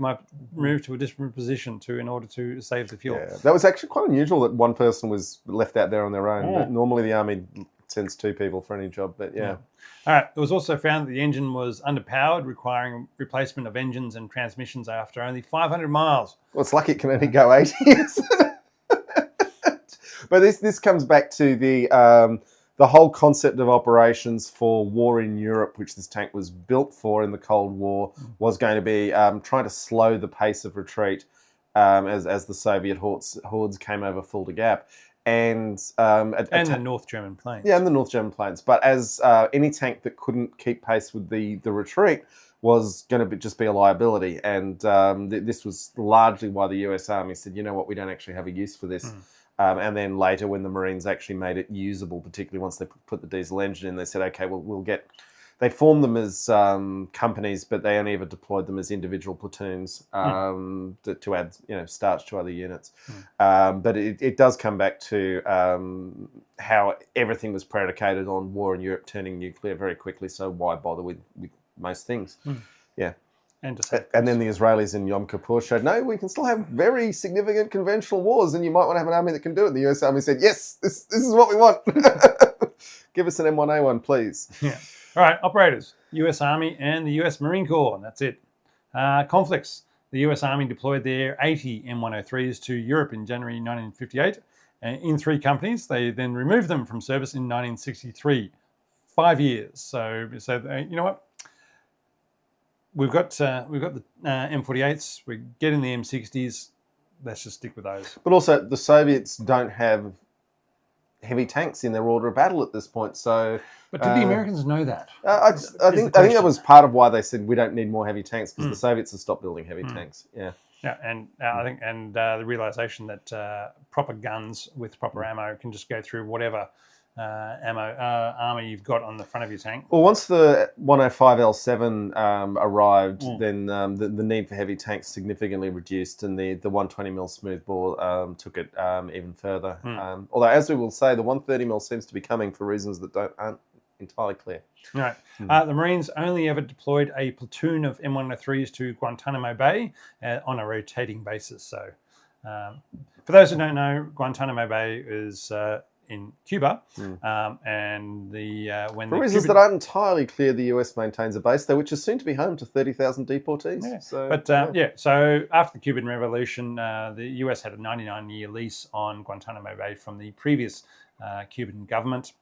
to a different position in order to save the fuel. Yeah, that was actually quite unusual that one person was left out there on their own. But normally the army sends two people for any job, but yeah. All right. It was also found that the engine was underpowered, requiring replacement of engines and transmissions after only 500 miles. Well, it's lucky it can only go 80. But this comes back to the whole concept of operations for war in Europe, which this tank was built for in the Cold War, was going to be trying to slow the pace of retreat as the Soviet hordes came over Fulda Gap. And the North German planes. Yeah, and the North German planes. But as any tank that couldn't keep pace with the retreat was going to just be a liability. And this was largely why the US Army said, you know what, we don't actually have a use for this. And then later when the Marines actually made it usable, particularly once they put the diesel engine in, they said, okay, well, we'll get... They formed them as companies, but they only ever deployed them as individual platoons to add, starch to other units. But it does come back to how everything was predicated on war in Europe turning nuclear very quickly. So why bother with most things? Yeah. And then the Israelis in Yom Kippur showed, no, we can still have very significant conventional wars, and you might want to have an army that can do it. And the US Army said, yes, this is what we want. Give us an M1A1, please. Yeah. All right, operators, US Army and the US Marine Corps, and that's it. Conflicts. the US Army deployed their 80 M103s to Europe in January 1958 in 3 companies. They then removed them from service in 1963, 5 years. So you know what? We've got the M48s. We're getting the M60s. Let's just stick with those. But also, the Soviets don't have heavy tanks in their order of battle at this point. So, but did the Americans know that? I think that was part of why they said we don't need more heavy tanks, because the Soviets have stopped building heavy tanks. Yeah. Yeah, and I think the realization that proper guns with proper ammo can just go through whatever armor you've got on the front of your tank. Well, once the 105L7 arrived, then the need for heavy tanks significantly reduced, and the 120mm smoothbore took it even further. Although, as we will say, the 130mm seems to be coming for reasons that aren't entirely clear. Right. The Marines only ever deployed a platoon of M103s to Guantanamo Bay on a rotating basis. So, for those who don't know, Guantanamo Bay is in Cuba, and when for reasons that aren't entirely clear, the US maintains a base there, which is soon to be home to 30,000 deportees. Yeah. So, so after the Cuban Revolution, the US had a 99-year lease on Guantanamo Bay from the previous Cuban government.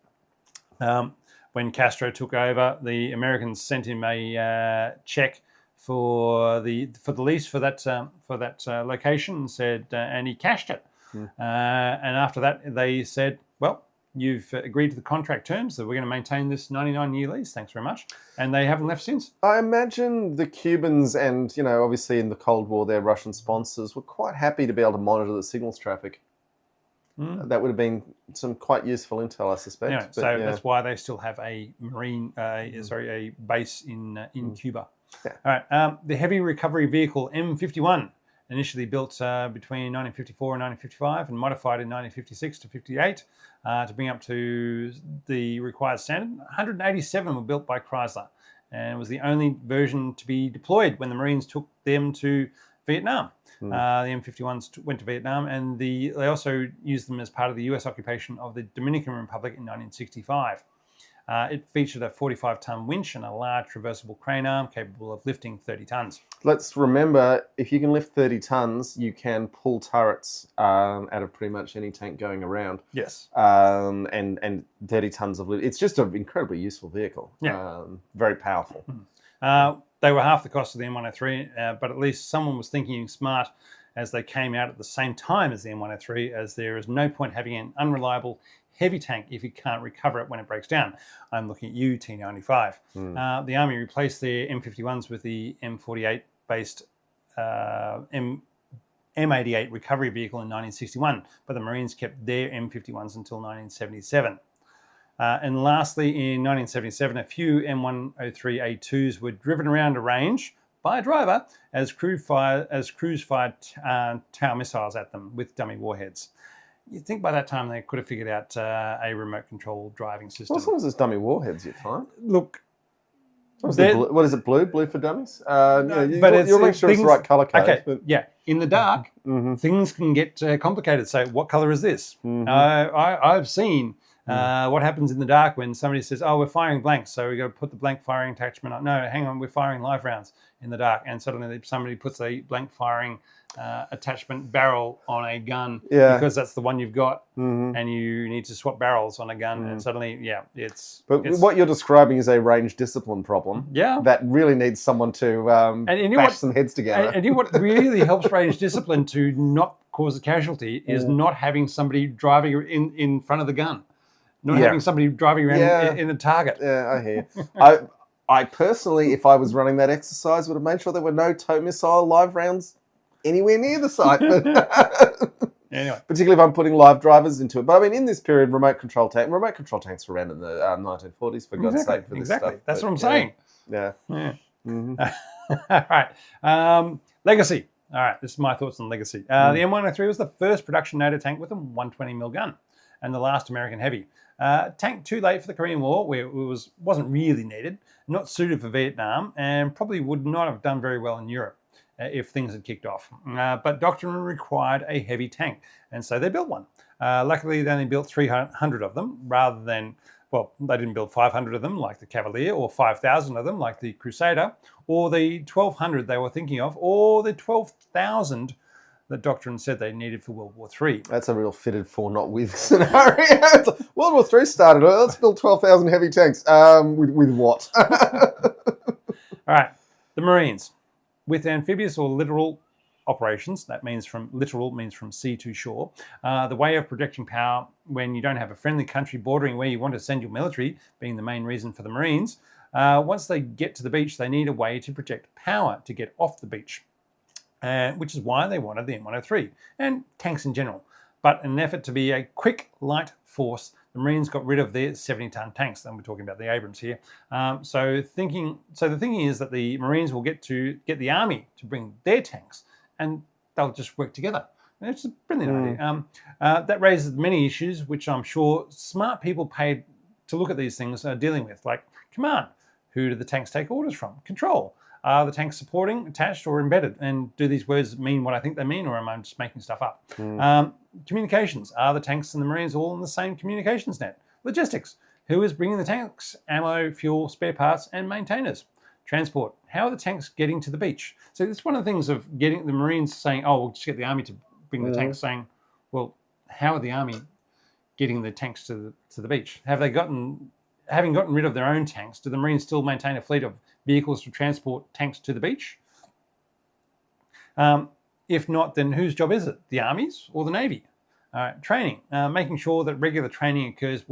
When Castro took over, the Americans sent him a check for the lease for that location, and said, and he cashed it. And after that, they said, "Well, you've agreed to the contract terms that we're going to maintain this 99-year lease. Thanks very much." And they haven't left since. I imagine the Cubans and, obviously in the Cold War, their Russian sponsors were quite happy to be able to monitor the signals traffic. That would have been some quite useful intel, I suspect. Yeah, so that's why they still have a a base in Cuba. Yeah. All right. The heavy recovery vehicle M51, initially built between 1954 and 1955 and modified in 1956 to 58 to bring up to the required standard. 187 were built by Chrysler, and it was the only version to be deployed when the Marines took them to Vietnam. The M51s went to Vietnam, and they also used them as part of the US occupation of the Dominican Republic in 1965. It featured a 45-ton winch and a large traversable crane arm capable of lifting 30 tons. Let's remember, if you can lift 30 tons, you can pull turrets out of pretty much any tank going around. Yes. And 30 tons of lift. It's just an incredibly useful vehicle. Yeah. Very powerful. They were half the cost of the M103, but at least someone was thinking smart as they came out at the same time as the M103, as there is no point having an unreliable heavy tank if you can't recover it when it breaks down. I'm looking at you, T95. The Army replaced their M51s with the M48-based M88 recovery vehicle in 1961, but the Marines kept their M51s until 1977. And lastly, in 1977, a few M103A2s were driven around a range by a driver as crews fired Tau missiles at them with dummy warheads. You'd think by that time they could have figured out a remote control driving system. Well, as long as it's dummy warheads, you're fine. Look, what is it, blue? Blue for dummies? But you'll make sure it's the right colour code. Okay, but... yeah. In the dark, things can get complicated. So what colour is this? I've seen what happens in the dark when somebody says, "Oh, we're firing blanks, so we've got to put the blank firing attachment on." No, hang on, we're firing live rounds in the dark, and suddenly somebody puts a blank firing attachment barrel on a gun because that's the one you've got, and you need to swap barrels on a gun, and suddenly, it's... But what you're describing is a range discipline problem that really needs someone to bash some heads together. And you know what really helps range discipline to not cause a casualty is not having somebody driving in front of the gun. Not having somebody driving around in the target. Yeah, I hear you. I personally, if I was running that exercise, would have made sure there were no tow missile live rounds anywhere near the site. But anyway. Particularly if I'm putting live drivers into it. But I mean, in this period, remote control tanks were around in the 1940s, for God's sake, for this stuff. That's what I'm saying. Yeah. All right. Legacy. All right, this is my thoughts on Legacy. The M103 was the first production NATO tank with a 120mm gun, and the last American heavy. Tank too late for the Korean War, where it wasn't really needed, not suited for Vietnam, and probably would not have done very well in Europe if things had kicked off. But doctrine required a heavy tank, and so they built one. Luckily, they only built 300 of them, rather than well, they didn't build 500 of them like the Cavalier, or 5,000 of them like the Crusader, or the 1,200 they were thinking of, or the 12,000 that Doctrine said they needed for World War III. That's a real fitted for not with scenario. It's like, World War III started. Let's build 12,000 heavy tanks. With what? All right, the Marines. With amphibious or littoral operations, that means littoral means from sea to shore, the way of projecting power when you don't have a friendly country bordering where you want to send your military, being the main reason for the Marines, once they get to the beach, they need a way to project power to get off the beach. Which is why they wanted the M103 and tanks in general. But in an effort to be a quick, light force, the Marines got rid of their 70-ton tanks. And we're talking about the Abrams here. So the thinking is that the Marines will get the Army to bring their tanks, and they'll just work together. And it's a brilliant idea. That raises many issues, which I'm sure smart people paid to look at these things are dealing with, like command. Who do the tanks take orders from? Control. Are the tanks supporting, attached, or embedded? And do these words mean what I think they mean, or am I just making stuff up? Communications. Are the tanks and the Marines all in the same communications net? Logistics. Who is bringing the tanks? Ammo, fuel, spare parts, and maintainers. Transport. How are the tanks getting to the beach? So it's one of the things of getting the Marines saying, oh, we'll just get the Army to bring the tanks, saying, well, how are the Army getting the tanks to the beach? Having gotten rid of their own tanks, do the Marines still maintain a fleet of vehicles to transport tanks to the beach? If not, then whose job is it? The Army's or the Navy? Training, making sure that regular training occurs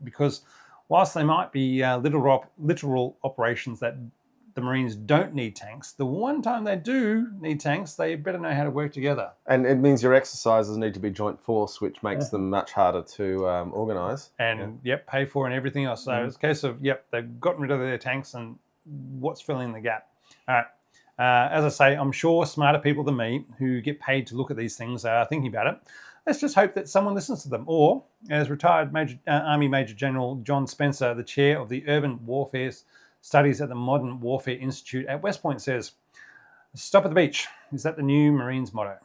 because whilst they might be literal operations that the Marines don't need tanks, the one time they do need tanks, they better know how to work together. And it means your exercises need to be joint force, which makes them much harder to organise. And, pay for and everything else. So it's a case of, they've gotten rid of their tanks and what's filling the gap. All right. As I say, I'm sure smarter people than me who get paid to look at these things are thinking about it. Let's just hope that someone listens to them. Or, as retired Army Major General John Spencer, the chair of the Urban Warfare Studies at the Modern Warfare Institute at West Point, says, "Stop at the beach." Is that the new Marines motto?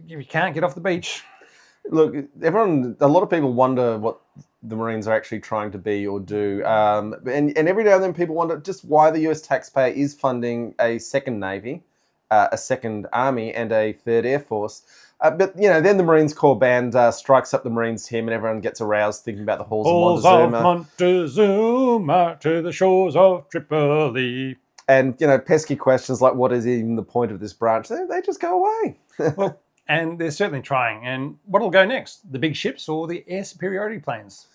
You can't get off the beach. Look, a lot of people wonder what the Marines are actually trying to be or do. And every now and then people wonder just why the US taxpayer is funding a second Navy, a second Army, and a third Air Force. But, then the Marines Corps band strikes up the Marines hymn and everyone gets aroused thinking about the halls of Montezuma to the shores of Tripoli. And, pesky questions like what is even the point of this branch? They just go away. Well, and they're certainly trying. And what'll go next? The big ships or the air superiority planes?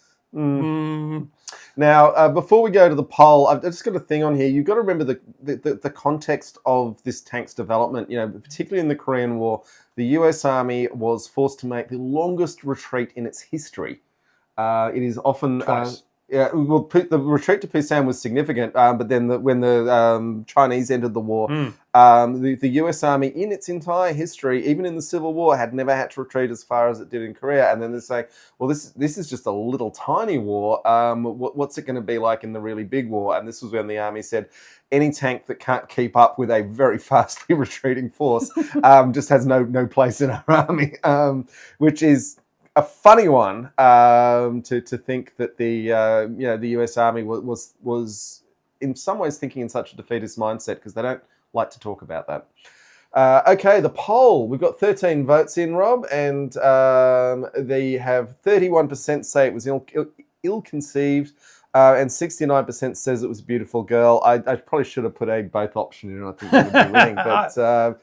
Now, before we go to the poll, I've just got a thing on here. You've got to remember the context of this tank's development. Particularly in the Korean War, the US Army was forced to make the longest retreat in its history. It is often... the retreat to Busan was significant, but then when the Chinese entered the war, the US Army, in its entire history, even in the Civil War, had never had to retreat as far as it did in Korea. And then they're saying, well, this is just a little tiny war. What's it going to be like in the really big war? And this was when the Army said, any tank that can't keep up with a very fastly retreating force just has no place in our army, which is a funny one to think that the US Army was in some ways thinking in such a defeatist mindset, because they don't like to talk about that. Okay, the poll. We've got 13 votes in, Rob, and they have 31% say it was ill-conceived, and 69% says it was a beautiful girl. I probably should have put a both option in. I think we would be winning, but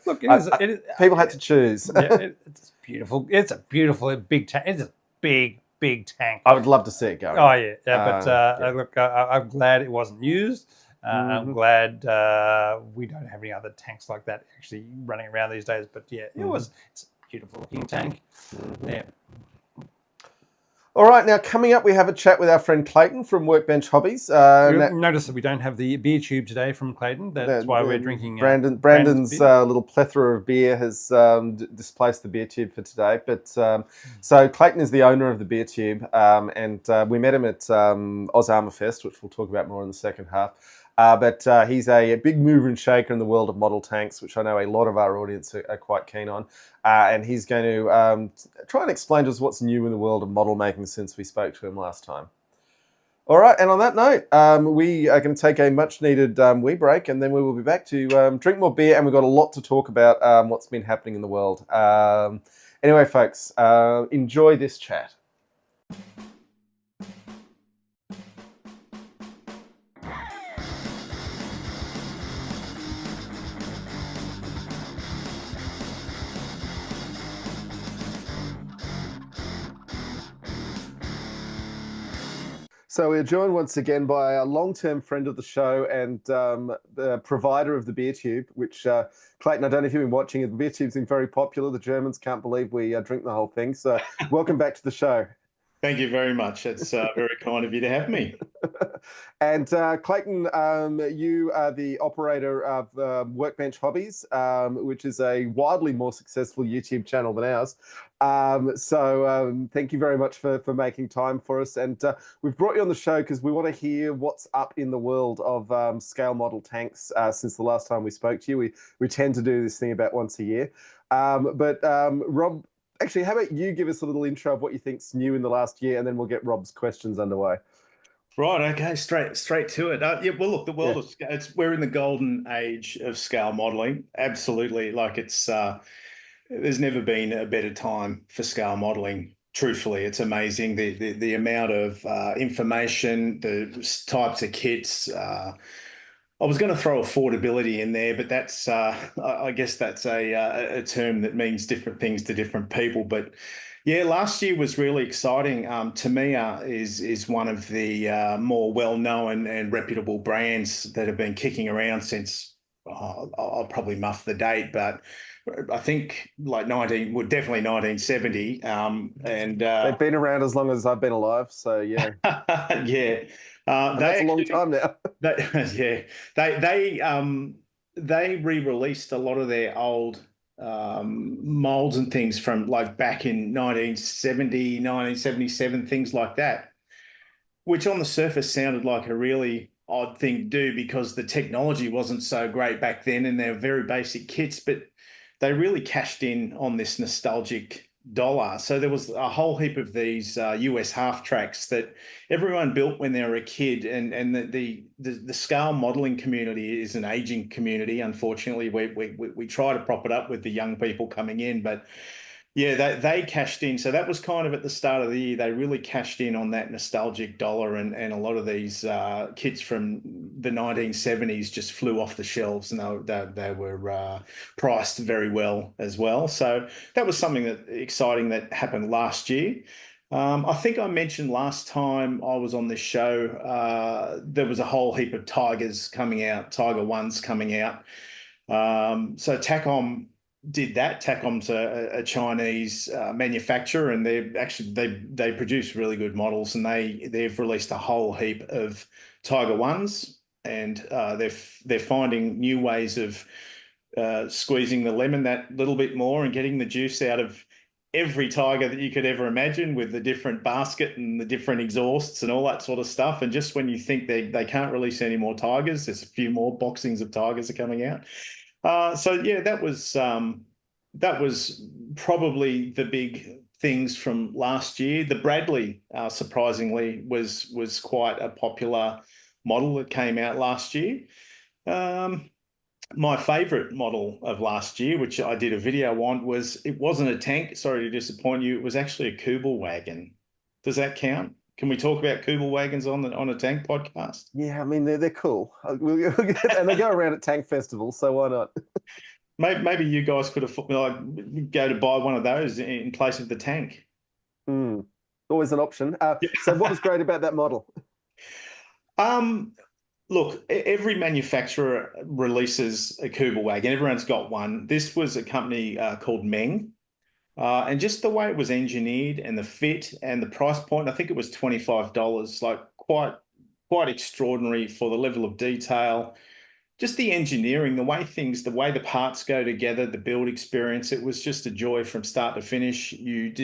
look, people had to choose. It's beautiful. It's a beautiful big tank. It's a big tank. I would love to see it go. Oh yeah, look, I'm glad it wasn't used. I'm glad we don't have any other tanks like that actually running around these days. But yeah, it's a beautiful looking tank. Yeah. All right, now coming up, we have a chat with our friend Clayton from Workbench Hobbies. Notice that we don't have the beer tube today from Clayton. That's why we're drinking Brandon's little plethora of beer has displaced the beer tube for today. But so Clayton is the owner of the beer tube, and we met him at Oz Armour Fest, which we'll talk about more in the second half. But he's a big mover and shaker in the world of model tanks, which I know a lot of our audience are quite keen on. And he's going to try and explain to us what's new in the world of model making since we spoke to him last time. All right, and on that note, we are going to take a much-needed wee break, and then we will be back to drink more beer, and we've got a lot to talk about what's been happening in the world. Anyway, folks, enjoy this chat. So we're joined once again by a long-term friend of the show and the provider of the beer tube, which, Clayton, I don't know if you've been watching it. The beer tube's been very popular. The Germans can't believe we drink the whole thing. So welcome back to the show. Thank you very much. It's very kind of you to have me. And Clayton, you are the operator of Workbench Hobbies, which is a wildly more successful YouTube channel than ours. So thank you very much for making time for us. And we've brought you on the show because we want to hear what's up in the world of scale model tanks since the last time we spoke to you. We tend to do this thing about once a year. But Rob, actually, how about you give us a little intro of what you think's new in the last year, and then we'll get Rob's questions underway. Right. Okay. Straight to it. Yeah. Well, look, the world is we're in the golden age of scale modeling. Absolutely. Like there's never been a better time for scale modeling. Truthfully, it's amazing the amount of information, the types of kits. I was going to throw affordability in there, but that's I guess that's a term that means different things to different people. But yeah, last year was really exciting. Tamiya is one of the more well-known and reputable brands that have been kicking around since I'll probably muff the date, but I think like definitely 1970. And they've been around as long as I've been alive, so yeah. Yeah. That's a long time now. They re-released a lot of their old molds and things from like back in 1970, 1977, things like that, which on the surface sounded like a really odd thing to do because the technology wasn't so great back then and they're very basic kits, but they really cashed in on this nostalgic dollar. So there was a whole heap of these US half tracks that everyone built when they were a kid, and the scale modeling community is an aging community. Unfortunately, we try to prop it up with the young people coming in, but yeah, they cashed in. So that was kind of at the start of the year. They really cashed in on that nostalgic dollar, and a lot of these kits from the 1970s just flew off the shelves, and they were priced very well as well. So that was something exciting that happened last year. I think I mentioned last time I was on this show, there was a whole heap of Tigers coming out, Tiger Ones coming out. So Takom did that. Takom's a Chinese manufacturer, and they produce really good models, and they've released a whole heap of Tiger Ones, and they're finding new ways of squeezing the lemon that little bit more and getting the juice out of every Tiger that you could ever imagine, with the different basket and the different exhausts and all that sort of stuff. And just when you think they can't release any more Tigers, there's a few more boxings of Tigers are coming out. So yeah, that was probably the big things from last year. The Bradley, surprisingly, was quite a popular model that came out last year. My favorite model of last year, which I did a video on, it wasn't a tank. Sorry to disappoint you. It was actually a Kubel wagon. Does that count? Can we talk about Kubel wagons on a tank podcast? Yeah, I mean they're cool, and they go around at tank festivals, so why not? Maybe you guys could have go to buy one of those in place of the tank. Always an option. So what was great about that model? Look, every manufacturer releases a Kubel wagon. Everyone's got one. This was a company called Meng. And just the way it was engineered and the fit and the price point, I think it was $25, like quite extraordinary for the level of detail, just the engineering, the way the parts go together, the build experience, it was just a joy from start to finish. You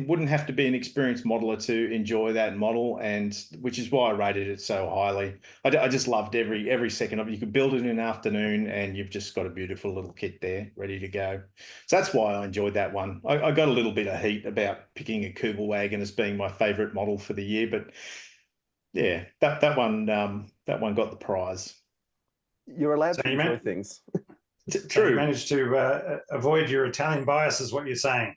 wouldn't have to be an experienced modeler to enjoy that model, and which is why I rated it so highly. I just loved every second of it. You could build it in an afternoon, and you've just got a beautiful little kit there ready to go. So that's why I enjoyed that one. I got a little bit of heat about picking a Kugelwagen as being my favorite model for the year, but yeah, that one got the prize. You're allowed So to enjoy things. So you True. managed to avoid your Italian bias, is what you're saying.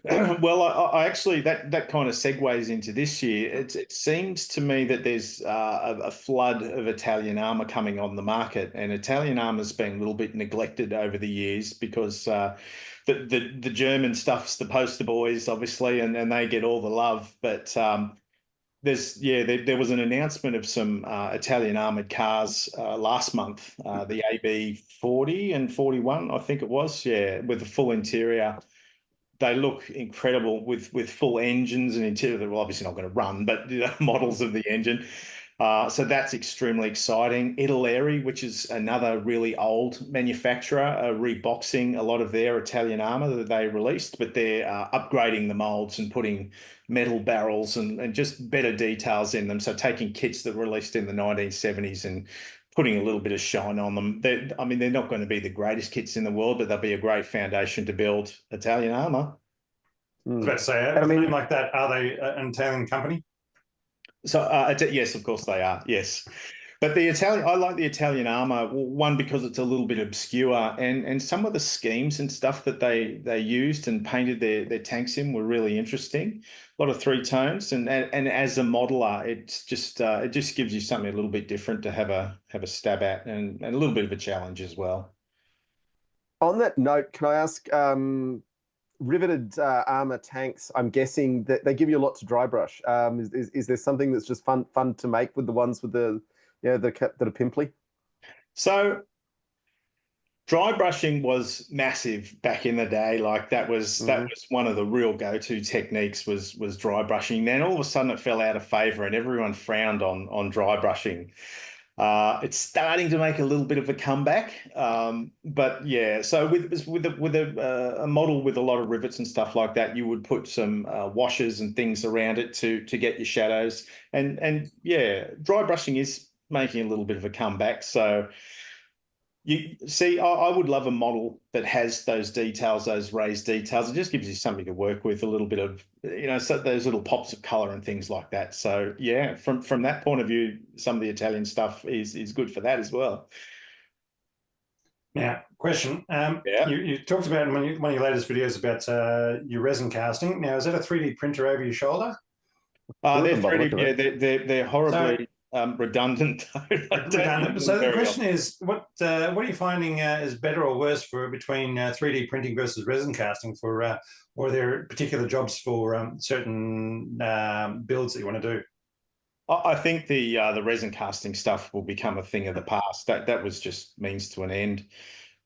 Well, I actually that kind of segues into this year. It seems to me that there's a flood of Italian armor coming on the market, and Italian armor's been a little bit neglected over the years because the German stuff's the poster boys, obviously, and they get all the love. But there was an announcement of some Italian armored cars last month, the AB 40 and 41, I think it was, yeah, with a full interior. They look incredible with full engines and interior. They're obviously not going to run, but models of the engine. So that's extremely exciting. Italeri, which is another really old manufacturer, are reboxing a lot of their Italian armor that they released, but they're upgrading the molds and putting metal barrels and just better details in them. So taking kits that were released in the 1970s and putting a little bit of shine on them. I mean, they're not going to be the greatest kits in the world, but they'll be a great foundation to build Italian armor. I was about to say, And I with a mean, name like that, are they an Italian company? So yes, of course they are. Yes, but I like the Italian armor. One, because it's a little bit obscure, and some of the schemes and stuff that they used and painted their tanks in were really interesting. A lot of three tones, and as a modeler, it just gives you something a little bit different to have a stab at, and a little bit of a challenge as well. on that note, can I ask, riveted armor tanks, I'm guessing that they give you a lot to dry brush. Is there something that's just fun to make with the ones with that are pimply? So dry brushing was massive back in the day. Like that was one of the real go-to techniques was dry brushing. Then all of a sudden it fell out of favor and everyone frowned on dry brushing. It's starting to make a little bit of a comeback, but yeah. So with a model with a lot of rivets and stuff like that, you would put some washers and things around it to get your shadows, and yeah, dry brushing is making a little bit of a comeback. So you see, I would love a model that has those details, those raised details. It just gives you something to work with, a little bit of, so those little pops of color and things like that. So yeah, from that point of view, some of the Italian stuff is good for that as well. Now, question. Yeah. You talked about in one of your latest videos about your resin casting. Now, is that a 3D printer over your shoulder? They're Them by the 3D, look of yeah, it. they're horribly redundant. Redundant. So the question is, what are you finding is better or worse between 3D printing versus resin casting or are there particular jobs for certain builds that you want to do? I think the resin casting stuff will become a thing of the past. That was just means to an end.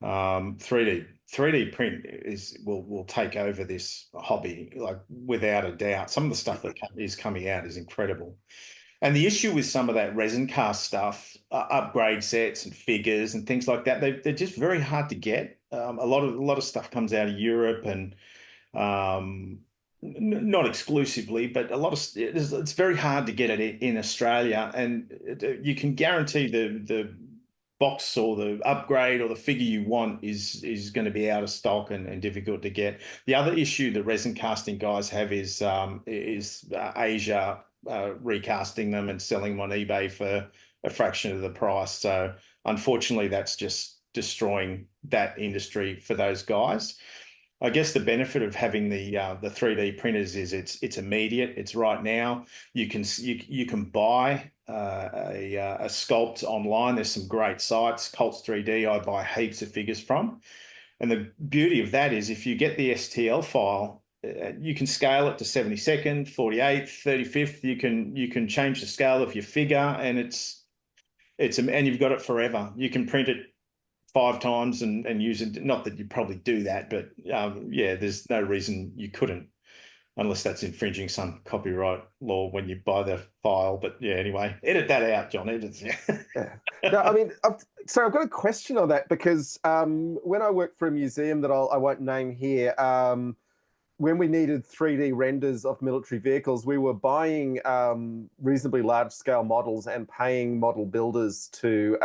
3D print will take over this hobby, like without a doubt. Some of the stuff that is coming out is incredible. And the issue with some of that resin cast stuff, upgrade sets and figures and things like that, they're just very hard to get. A lot of stuff comes out of Europe and not exclusively, but it's very hard to get it in Australia. And you can guarantee the box or the upgrade or the figure you want is going to be out of stock and difficult to get. The other issue the resin casting guys have is Asia recasting them and selling them on eBay for a fraction of the price. So unfortunately, that's just destroying that industry for those guys. I guess the benefit of having the 3D printers is it's immediate. It's right now. You can buy a sculpt online. There's some great sites. Cults 3D. I buy heaps of figures from. And the beauty of that is if you get the STL file, you can scale it to 72nd, 48th, 35th. You can change the scale of your figure, and and you've got it forever. You can print it 5 times and use it. Not that you probably do that, but yeah, there's no reason you couldn't. unless that's infringing some copyright law when you buy the file. But yeah, anyway, edit that out, John. Edit. Yeah. No, I mean, so I've got a question on that because when I worked for a museum that I won't name here, when we needed 3D renders of military vehicles, we were buying reasonably large scale models and paying model builders to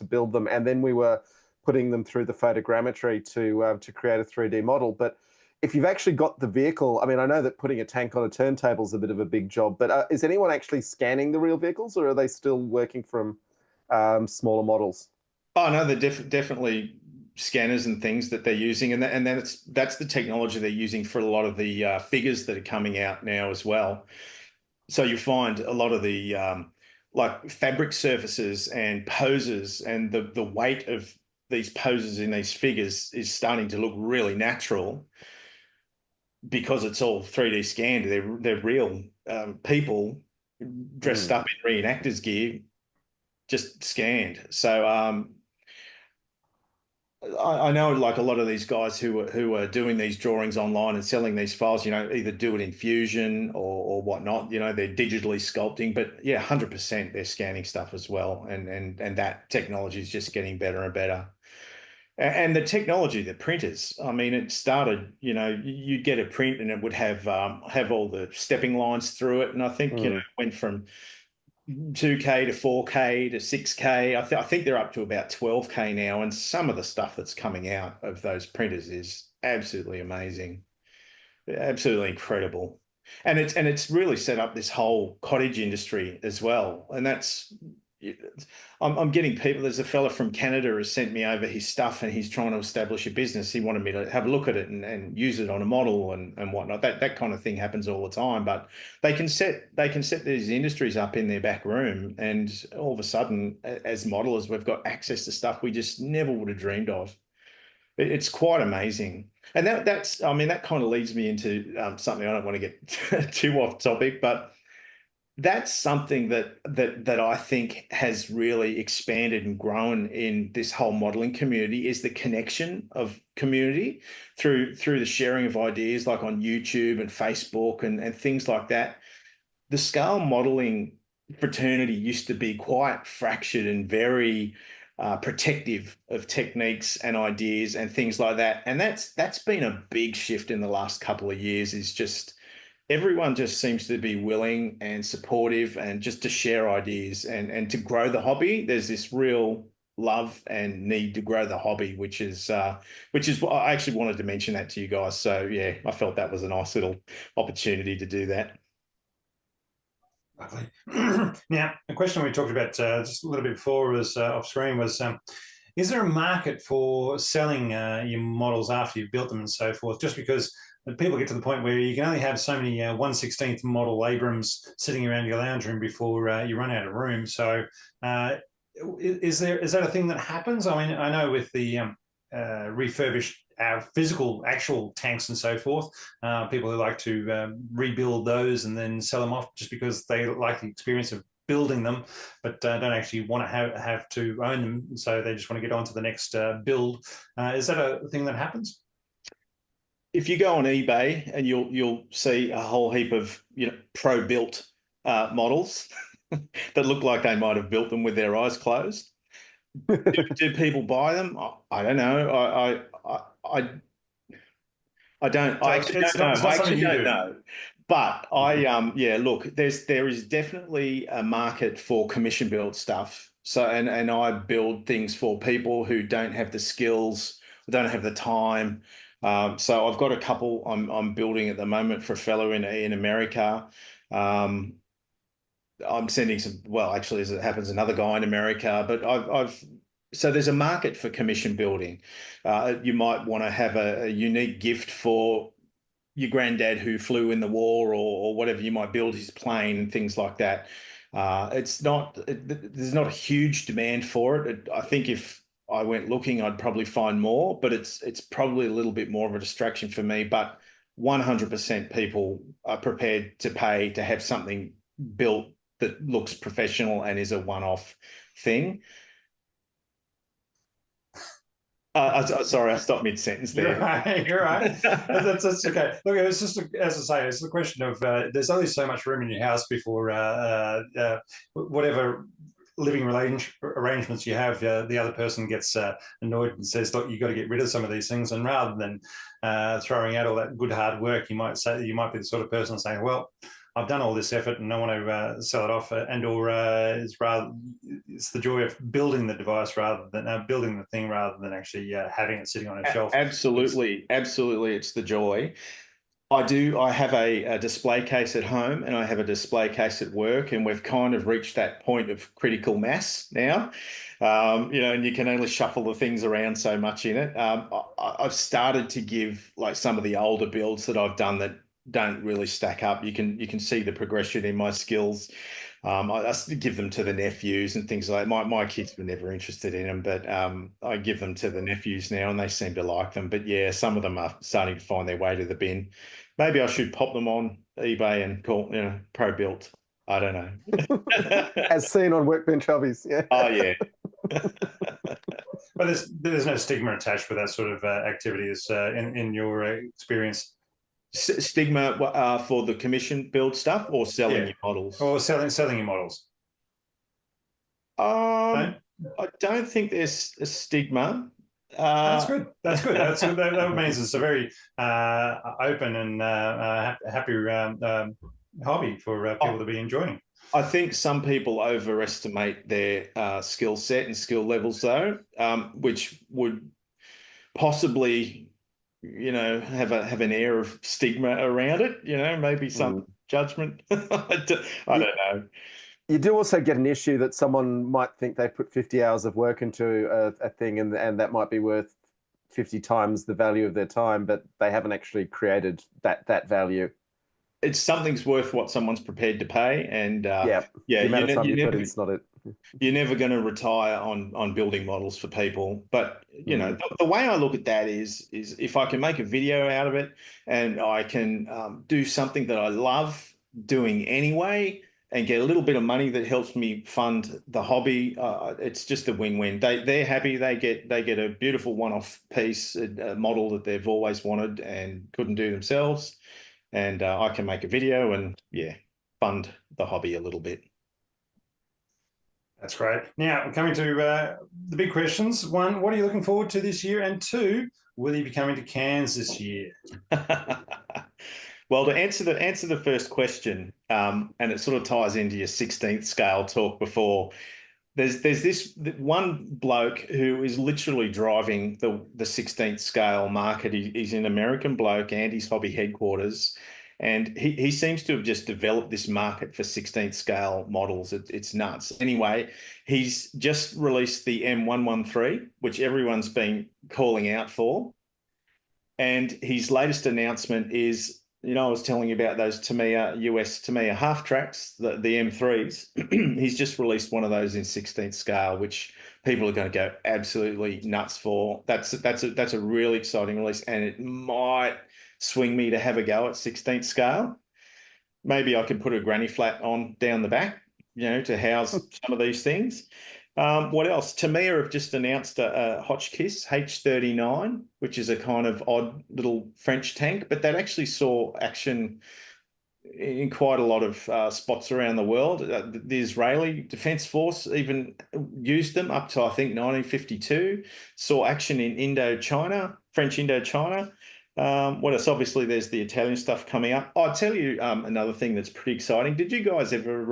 build them, and then we were putting them through the photogrammetry to create a 3D model. But if you've actually got the vehicle, I mean, I know that putting a tank on a turntable is a bit of a big job, but is anyone actually scanning the real vehicles, or are they still working from smaller models? Oh no, they're definitely scanners and things that they're using, and then that's the technology they're using for a lot of the figures that are coming out now as well. So you find a lot of the like fabric surfaces and poses, and the weight of these poses in these figures is starting to look really natural because it's all 3D scanned. They're real people dressed Mm. up in reenactors gear, just scanned. So I know like a lot of these guys who are doing these drawings online and selling these files, either do it in Fusion or whatnot, they're digitally sculpting, but yeah, 100% they're scanning stuff as well. And that technology is just getting better and better. And the technology, the printers, I mean, it started, you'd get a print and it would have all the stepping lines through it. And I think, it Mm. went from 2K to 4K to 6K. I think they're up to about 12K now, and some of the stuff that's coming out of those printers is absolutely amazing, absolutely incredible. And it's really set up this whole cottage industry as well. And I'm getting people. There's a fella from Canada who has sent me over his stuff, and he's trying to establish a business. He wanted me to have a look at it and use it on a model and whatnot. That kind of thing happens all the time. But they can set these industries up in their back room, and all of a sudden, as modelers, we've got access to stuff we just never would have dreamed of. It's quite amazing. And that's, I mean, that kind of leads me into something. I don't want to get too off topic, but that's something that I think has really expanded and grown in this whole modeling community is the connection of community through the sharing of ideas like on YouTube and Facebook and things like that. The scale modeling fraternity used to be quite fractured and very protective of techniques and ideas and things like that. And that's been a big shift in the last couple of years, is just everyone just seems to be willing and supportive and just to share ideas and to grow the hobby. There's this real love and need to grow the hobby, which is what I actually wanted to mention that to you guys. So yeah, I felt that was a nice little opportunity to do that. Lovely. Now, a question we talked about just a little bit before was off screen was, is there a market for selling your models after you've built them and so forth? Just because people get to the point where you can only have so many 1/16th model Abrams sitting around your lounge room before you run out of room. So is that a thing that happens? I mean, I know with the refurbished physical actual tanks and so forth, people who like to rebuild those and then sell them off just because they like the experience of building them, but don't actually want to have to own them, so they just want to get on to the next build. Is that a thing that happens? If you go on eBay and you'll see a whole heap of pro-built models that look like they might have built them with their eyes closed. Do people buy them? I don't know. I don't. I actually don't know. I actually don't know. But yeah, look, there is definitely a market for commission build stuff. So and I build things for people who don't have the skills, don't have the time. So I've got a couple I'm building at the moment for a fellow in America. Um, I'm sending some, well, actually, as it happens, another guy in America, but so there's a market for commission building. You might want to have a unique gift for your granddad who flew in the war, or whatever. You might build his plane and things like that. There's not a huge demand for it. I think if I went looking, I'd probably find more, but it's probably a little bit more of a distraction for me. But 100% people are prepared to pay to have something built that looks professional and is a one-off thing. Sorry, I stopped mid-sentence You're there. right. You're right. That's okay. Look, it's just as I say, it's the question of there's only so much room in your house before whatever living arrangements you have, the other person gets annoyed and says, "Look, you got to get rid of some of these things." And rather than throwing out all that good hard work, you might be the sort of person saying, "Well, I've done all this effort and I want to sell it off," it's the joy of building the device rather than building the thing rather than actually having it sitting on a shelf. Absolutely, absolutely, it's the joy. I have a display case at home and I have a display case at work, and we've kind of reached that point of critical mass now. And you can only shuffle the things around so much in it. I've started to give like some of the older builds that I've done that don't really stack up. You can see the progression in my skills. I give them to the nephews and things like that. My kids were never interested in them, but I give them to the nephews now and they seem to like them. But yeah, some of them are starting to find their way to the bin. Maybe I should pop them on eBay and call, pro built. I don't know. As seen on Workbench Hobbies. Yeah. Oh yeah. But there's no stigma attached with that sort of activity, in your experience. Stigma for the commission build stuff or selling your models? Or selling your models. No? I don't think there's a stigma. That's good. That's good. That means it's a very open and happy hobby for people to be enjoying. I think some people overestimate their skill set and skill levels, though, which would possibly, have an air of stigma around it. Maybe some judgment. I don't know. You do also get an issue that someone might think they put 50 hours of work into a thing and that might be worth 50 times the value of their time, but they haven't actually created that value. It's something's worth what someone's prepared to pay, and the amount of time you put in is not it. You're never going to retire on building models for people. But the way I look at that is if I can make a video out of it and I can do something that I love doing anyway and get a little bit of money that helps me fund the hobby, it's just a win-win. They're happy. They get a beautiful one-off piece, a model that they've always wanted and couldn't do themselves. And I can make a video and fund the hobby a little bit. That's great. Now, coming to the big questions. One, what are you looking forward to this year? And two, will you be coming to Cairns this year? Well, to answer the first question, and it sort of ties into your 16th scale talk before, there's this one bloke who is literally driving the 16th scale market. He's an American bloke, Andy's Hobby Headquarters, and he seems to have just developed this market for 16th scale models. It's nuts. Anyway, he's just released the M113, which everyone's been calling out for. And his latest announcement is, I was telling you about those US Tamiya half tracks, the M3s. He's just released one of those in 16th scale, which people are going to go absolutely nuts for. That's a really exciting release, and it might swing me to have a go at 16th scale. Maybe I could put a granny flat on down the back, to house some of these things. What else? Tamiya have just announced a Hotchkiss H39, which is a kind of odd little French tank, but that actually saw action in quite a lot of spots around the world. The Israeli Defense Force even used them up to, I think, 1952, saw action in Indochina, French Indochina. What else? Obviously, there's the Italian stuff coming up. I'll tell you another thing that's pretty exciting. Did you guys ever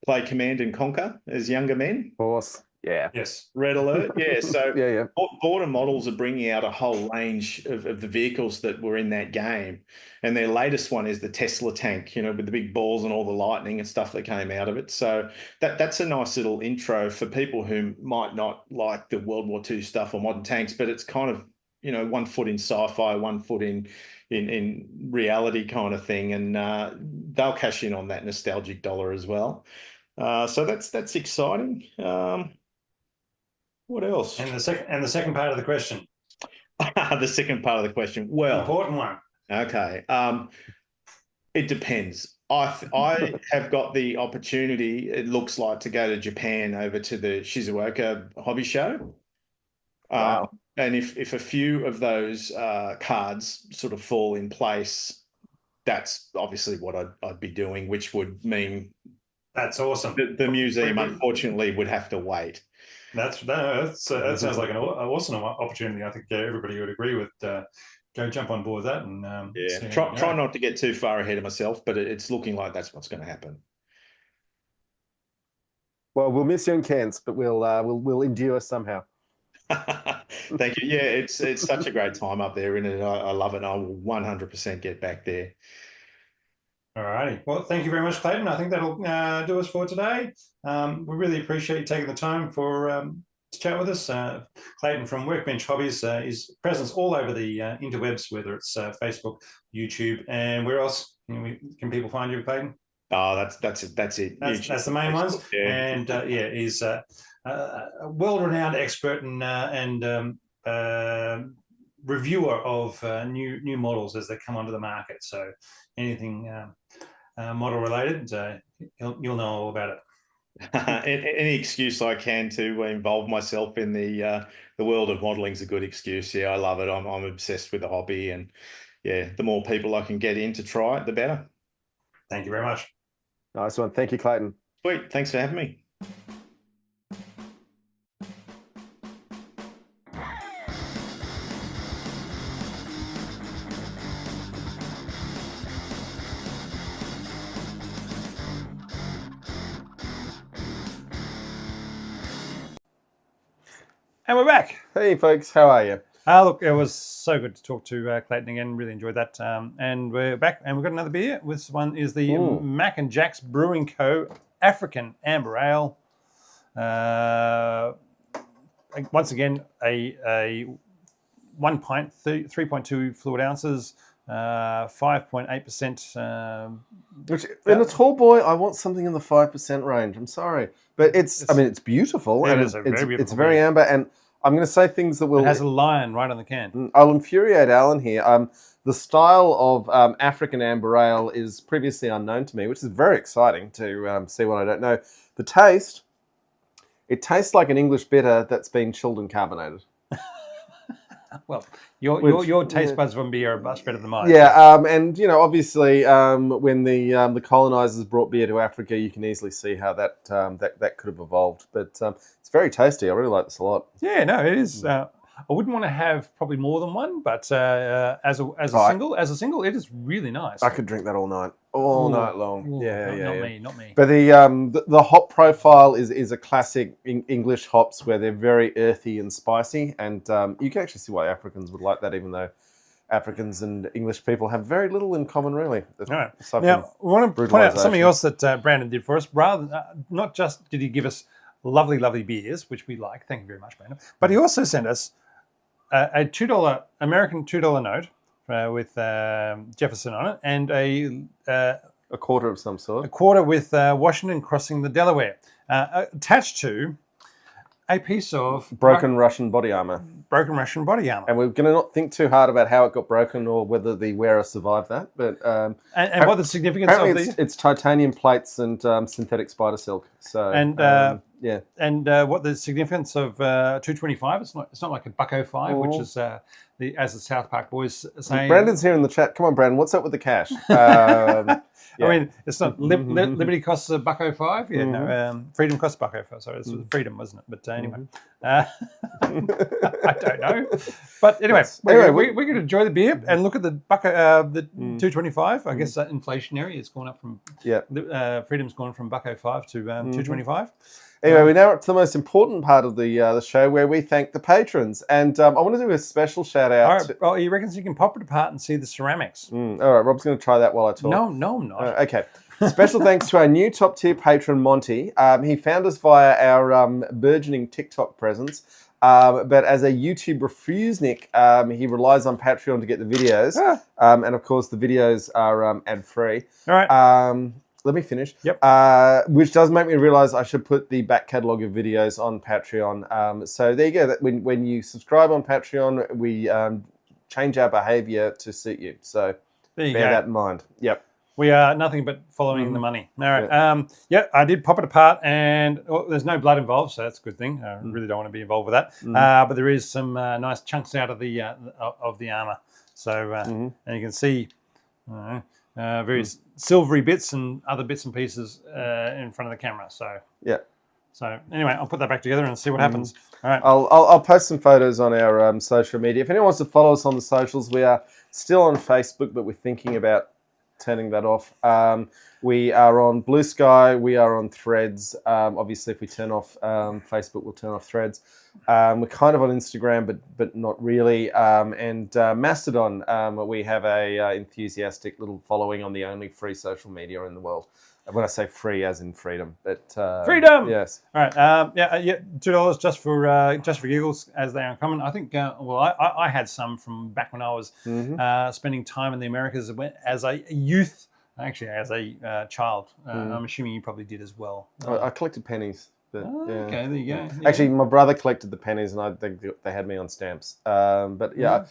play Command and Conquer as younger men? Of course. Yeah. Yes. Red Alert. Yeah. So yeah. Border Models are bringing out a whole range of the vehicles that were in that game. And their latest one is the Tesla tank, with the big balls and all the lightning and stuff that came out of it. So that's a nice little intro for people who might not like the World War II stuff or modern tanks, but it's kind of, 1 foot in sci-fi, 1 foot in reality kind of thing. And they'll cash in on that nostalgic dollar as well. So that's exciting. What else? And the second part of the question. The second part of the question. Well, important one. Okay. It depends. I have got the opportunity, it looks like, to go to Japan over to the Shizuoka Hobby Show. Wow. And if a few of those cards sort of fall in place, that's obviously what I'd be doing, which would mean That's awesome. the museum, unfortunately, would have to wait. That sounds like an awesome opportunity. I think everybody would agree with. Go jump on board with that, and yeah, try not to get too far ahead of myself, but it's looking like that's what's going to happen. Well, we'll miss you in Cairns, but we'll endure somehow. Thank you. Yeah, it's such a great time up there, isn't it? I love it. I will 100% get back there. All righty. Well, thank you very much, Clayton. I think that'll do us for today. We really appreciate you taking the time to chat with us. Clayton from Workbench Hobbies, his presence all over the interwebs, whether it's Facebook, YouTube, and where else can people find you, Clayton? Oh, that's it. That's the main ones. Yeah. And he's a world-renowned expert and reviewer of new models as they come onto the market. So anything model related, you'll know all about it. Any excuse I can to involve myself in the world of modeling is a good excuse. Yeah, I love it. I'm obsessed with the hobby, and yeah, the more people I can get in to try it, the better. Thank you very much. Nice one. Thank you, Clayton. Sweet. Thanks for having me. And we're back. Hey, folks. How are you? Look, it was so good to talk to Clayton again. Really enjoyed that. And we're back, and we've got another beer. This one is the Mac and Jack's Brewing Co. African Amber Ale. Once again, a 1 pint, 3.2 fluid ounces, 5.8%. Which, in a tall boy, I want something in the 5% range. I'm sorry, but it's beautiful. It's very amber, and I'm going to say things that will. It has a lion right on the can. I'll infuriate Alan here. The style of African Amber Ale is previously unknown to me, which is very exciting to see what I don't know. The taste, it tastes like an English bitter that's been chilled and carbonated. Well, your taste buds from beer are much better than mine. Yeah, and obviously, when the colonizers brought beer to Africa, you can easily see how that could have evolved. But it's very tasty. I really like this a lot. Yeah, no, it is. I wouldn't want to have probably more than one, but as a single, it is really nice. I could drink that all night long. Ooh, not me. But the hop profile is a classic English hops where they're very earthy and spicy, and you can actually see why Africans would like that, even though Africans and English people have very little in common, really. All right. Now, we want to point out something else that Brandon did for us. Not just did he give us lovely, lovely beers, which we like. Thank you very much, Brandon. But he also sent us a $2 American $2 note with Jefferson on it, and a quarter of some sort. A quarter with Washington crossing the Delaware, attached to a piece of broken Russian body armor. And we're going to not think too hard about how it got broken or whether the wearer survived that. But and what the significance of it's titanium plates and synthetic spider silk. So yeah. And what the significance of 225? It's not like a $1.05, which is as the South Park boys saying. Brandon's here in the chat. Come on, Brandon. What's up with the cash? Yeah. I mean, it's not Liberty costs $1.05. Yeah, no, freedom costs $1.05. Sorry, this was freedom, wasn't it? But anyway, I don't know. But anyway, we're going to enjoy the beer and look at the $2.25. I guess inflationary. It's gone up from freedom's gone from $1.05 to $2.25. Anyway, we're now up to the most important part of the show where we thank the patrons. And I want to do a special shout out. All right, well, you reckon you can pop it apart and see the ceramics? All right, Rob's going to try that while I talk. No, I'm not. Okay. Special thanks to our new top tier patron, Monty. He found us via our burgeoning TikTok presence. But as a YouTube refusenik, he relies on Patreon to get the videos. And of course, the videos are ad-free. All right. Let me finish. Yep. Which does make me realize I should put the back catalogue of videos on Patreon. So there you go. When you subscribe on Patreon, we change our behaviour to suit you. So bear that in mind. Yep. We are nothing but following the money. All right. Yeah, I did pop it apart, and there's no blood involved, so that's a good thing. I really don't want to be involved with that. But there is some nice chunks out of the armor. So, and you can see very silvery bits and other bits and pieces in front of the camera. So yeah. So anyway, I'll put that back together and see what happens. All right. I'll post some photos on our social media. If anyone wants to follow us on the socials, we are still on Facebook, but we're thinking about turning that off. We are on Blue Sky. We are on Threads. Obviously, if we turn off Facebook, we'll turn off Threads. We're kind of on Instagram, but not really. And Mastodon, we have a enthusiastic little following on the only free social media in the world. When I say free, as in freedom, but freedom. Yes. All right. Yeah. $2 just for giggles, as they are uncommon. I think. I had some from back when I was spending time in the Americas as a youth. Actually, as a child. I'm assuming you probably did as well. I collected pennies. But, Okay, there you go. Yeah. Actually, my brother collected the pennies, and I think they had me on stamps. But yeah.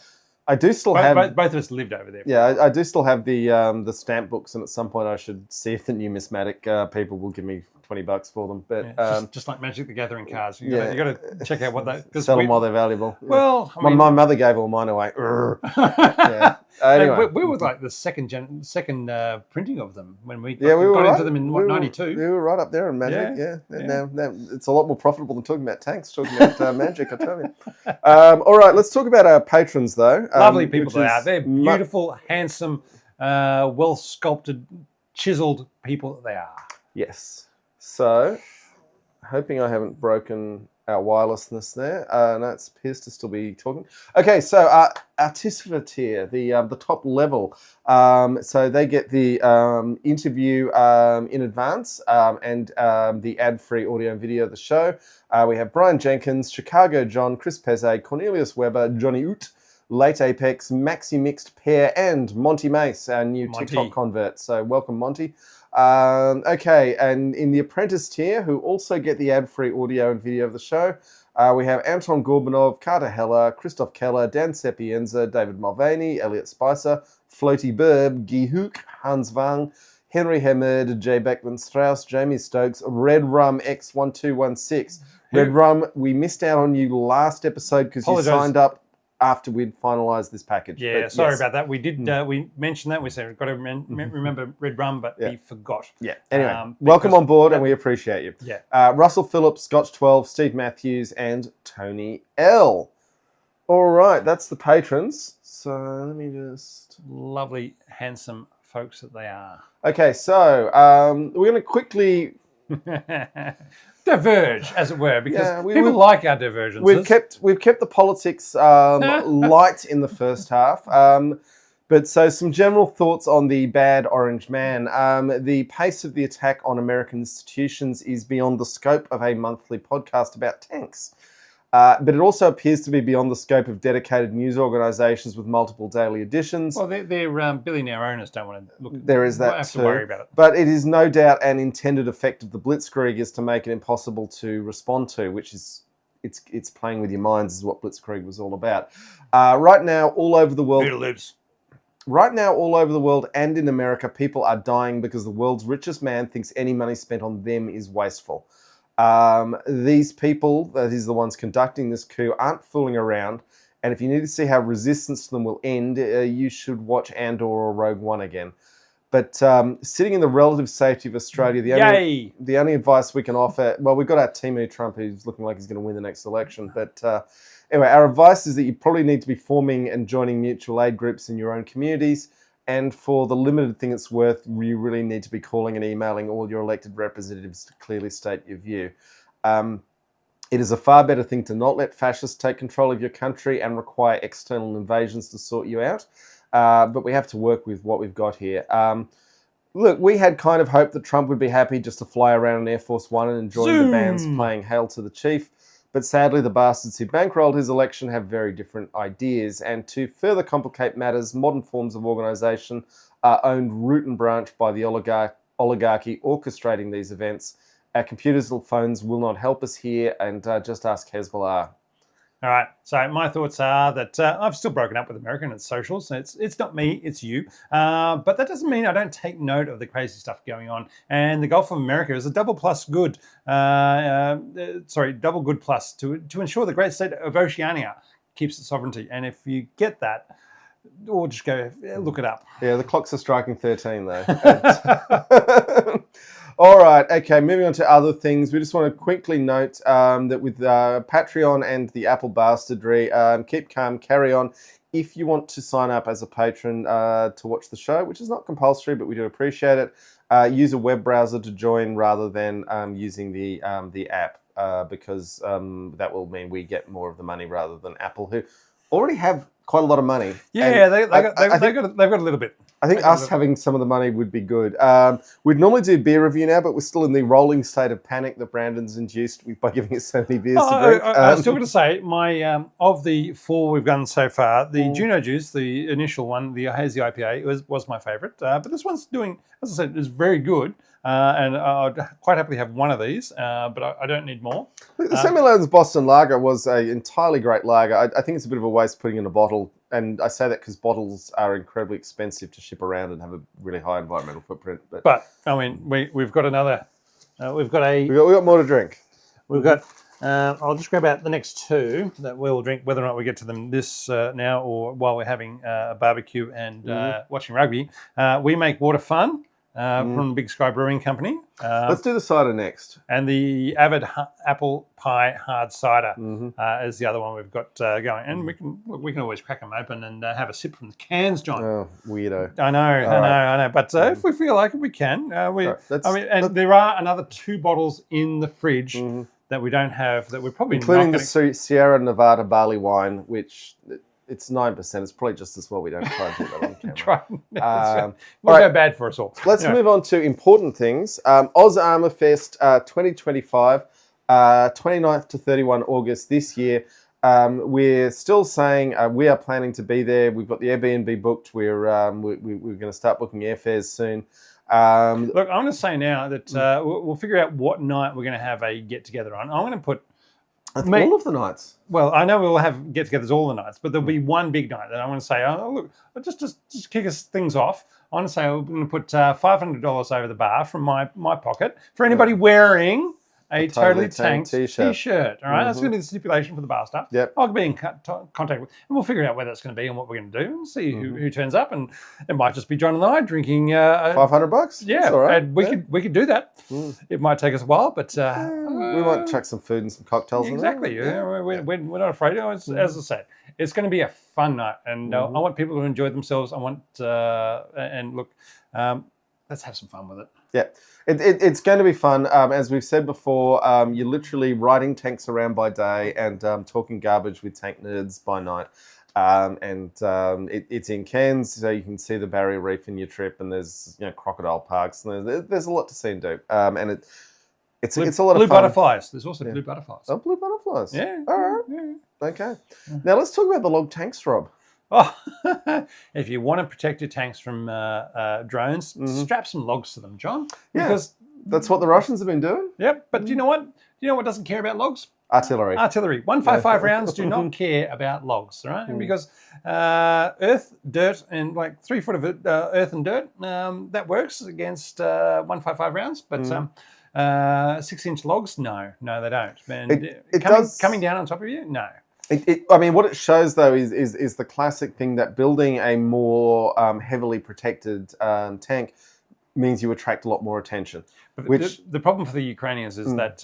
I do still have. Both of us lived over there. Yeah, I do still have the stamp books, and at some point I should see if the numismatic people will give me $20 for them. But just like Magic the Gathering cards, you got to check out what they sell them while they're valuable. Well, I mean, my mother gave all mine away. Yeah. Anyway, we were like the second printing of them when we got right. into them in '92. We were right up there in Magic. Yeah. Now it's a lot more profitable than talking about tanks. Talking about Magic, I tell you. All right, let's talk about our patrons though. Lovely people they are. They're beautiful, handsome, well sculpted, chiseled people that they are. Yes. So, hoping I haven't broken our wirelessness there. No, it appears to still be talking. Okay, so Artificer tier, the top level. So they get the interview in advance and the ad-free audio and video of the show. We have Brian Jenkins, Chicago John, Chris Pezze, Cornelius Weber, Johnny Oot, Late Apex, Maxi Mixed Pair, and Monty Mace, our new TikTok convert. So welcome, Monty. Okay, and in the Apprentice tier, who also get the ad-free audio and video of the show, we have Anton Gorbanov, Carter Heller, Christoph Keller, Dan Sepienza, David Mulvaney, Elliot Spicer, Floaty Burb, Guy Hook, Hans Wang, Henry Hemmed, Jay Beckman Strauss, Jamie Stokes, Red Rum X1216. Red Rum, we missed out on you last episode because you signed up after we'd finalised this package. Yeah, but sorry about that. We did. We mentioned that. We said we've got to remember Red Rum, but we forgot. Yeah. Anyway, welcome on board, and we appreciate you. Yeah. Russell Phillips, Scotch 12, Steve Matthews, and Tony L. All right, that's the patrons. So let me just... Lovely, handsome folks that they are. Okay, so we're going to quickly... diverge, as it were, because people like our divergences. We've kept the politics light in the first half. But so some general thoughts on the bad orange man. The pace of the attack on American institutions is beyond the scope of a monthly podcast about tanks. But it also appears to be beyond the scope of dedicated news organisations with multiple daily editions. Well, they're billionaire owners don't want to look. There is that have to worry about it. But it is no doubt an intended effect of the Blitzkrieg is to make it impossible to respond to, which is it's playing with your minds is what Blitzkrieg was all about. Right now, all over the world. Right now, all over the world and in America, people are dying because the world's richest man thinks any money spent on them is wasteful. These people, that is the ones conducting this coup, aren't fooling around. And if you need to see how resistance to them will end, you should watch Andor or Rogue One again. But sitting in the relative safety of Australia, the only advice we can offer, well, we've got our Timu Trump who's looking like he's going to win the next election. But anyway, our advice is that you probably need to be forming and joining mutual aid groups in your own communities. And for the limited thing it's worth, you really need to be calling and emailing all your elected representatives to clearly state your view. It is a far better thing to not let fascists take control of your country and require external invasions to sort you out. But we have to work with what we've got here. Look, we had kind of hoped that Trump would be happy just to fly around in Air Force One and enjoy the bands playing Hail to the Chief. But sadly, the bastards who bankrolled his election have very different ideas. And to further complicate matters, modern forms of organisation are owned root and branch by the oligarchy orchestrating these events. Our computers or phones will not help us here, and just ask Hezbollah. All right. So my thoughts are that I've still broken up with America and its socials. It's not me, it's you. But that doesn't mean I don't take note of the crazy stuff going on. And the Gulf of America is a double plus good. Double good plus to ensure the great state of Oceania keeps its sovereignty. And if you get that, or just go look it up. Yeah, the clocks are striking 13 though. All right, okay, moving on to other things. We just want to quickly note that with Patreon and the Apple Bastardry, keep calm, carry on. If you want to sign up as a patron to watch the show, which is not compulsory, but we do appreciate it, use a web browser to join rather than using the app because that will mean we get more of the money rather than Apple, who already have quite a lot of money. Yeah, they've got a little bit. I think us having some of the money would be good. We'd normally do beer review now, but we're still in the rolling state of panic that Brandon's induced by giving us so many beers to drink. I was still going to say, my of the 4 we've done so far, the Juno Juice, the initial one, the hazy IPA, was my favourite. But this one's doing, as I said, is very good. And I'd quite happily have one of these, but I don't need more. The Semi-Lowndes Boston Lager was an entirely great lager. I think it's a bit of a waste putting in a bottle. And I say that because bottles are incredibly expensive to ship around and have a really high environmental footprint. But I mean, we've got another. We've got more to drink. We've got. I'll just grab out the next 2 that we'll drink, whether or not we get to them this now or while we're having a barbecue and watching rugby. We make water fun. From the Big Sky Brewing Company. Let's do the cider next. And the Avid Apple Pie Hard Cider is the other one we've got going. And we can always crack them open and have a sip from the cans, John. Oh, weirdo. I know. But if we feel like it, we can. There are another 2 bottles in the fridge that we don't have that we're probably including not the Sierra Nevada barley wine, which... It's 9%. It's probably just as well we don't try and do that on camera. We'll go bad for us all. Let's move on to important things. Oz Armour Fest 2025, 29th to 31 August this year. We're still saying we are planning to be there. We've got the Airbnb booked. We're going to start booking airfares soon. Look, I'm going to say now that we'll figure out what night we're going to have a get-together on. I'm going to put... all of the nights. Well, I know we'll have get-togethers all the nights, but there'll be one big night that I want to say, oh, look, just kick us things off. I want to say I'm going to put $500 over the bar from my pocket for anybody wearing a Totally Tanked t-shirt. All right, that's going to be the stipulation for the bar stuff. Yep. I'll be in contact with, and we'll figure out where that's going to be and what we're going to do, and see who turns up. And it might just be John and I drinking $500. Yeah, that's all right. And we could do that. It might take us a while, but we might chuck some food and some cocktails. Exactly. We're not afraid. As I said, it's going to be a fun night, and I want people to enjoy themselves. I want and look, let's have some fun with it. Yeah. It's going to be fun. As we've said before, you're literally riding tanks around by day and talking garbage with tank nerds by night. It's in Cairns, so you can see the barrier reef in your trip, and there's crocodile parks, and there's a lot to see and do. It's a lot of fun. Blue butterflies. There's also blue butterflies. Oh, blue butterflies. Yeah. All right. Yeah. Okay. Now let's talk about the log tanks, Rob. Oh, if you want to protect your tanks from drones, strap some logs to them, John. Yeah, because that's what the Russians have been doing. Yep, but do you know what? Do you know what doesn't care about logs? Artillery. 155 rounds do not care about logs, right? Because earth, dirt, and like 3 foot of earth and dirt, that works against 155 rounds, but 6-inch logs, no, they don't. And coming down on top of you, no. I mean, what it shows though is the classic thing that building a more heavily protected tank means you attract a lot more attention. But the problem for the Ukrainians is that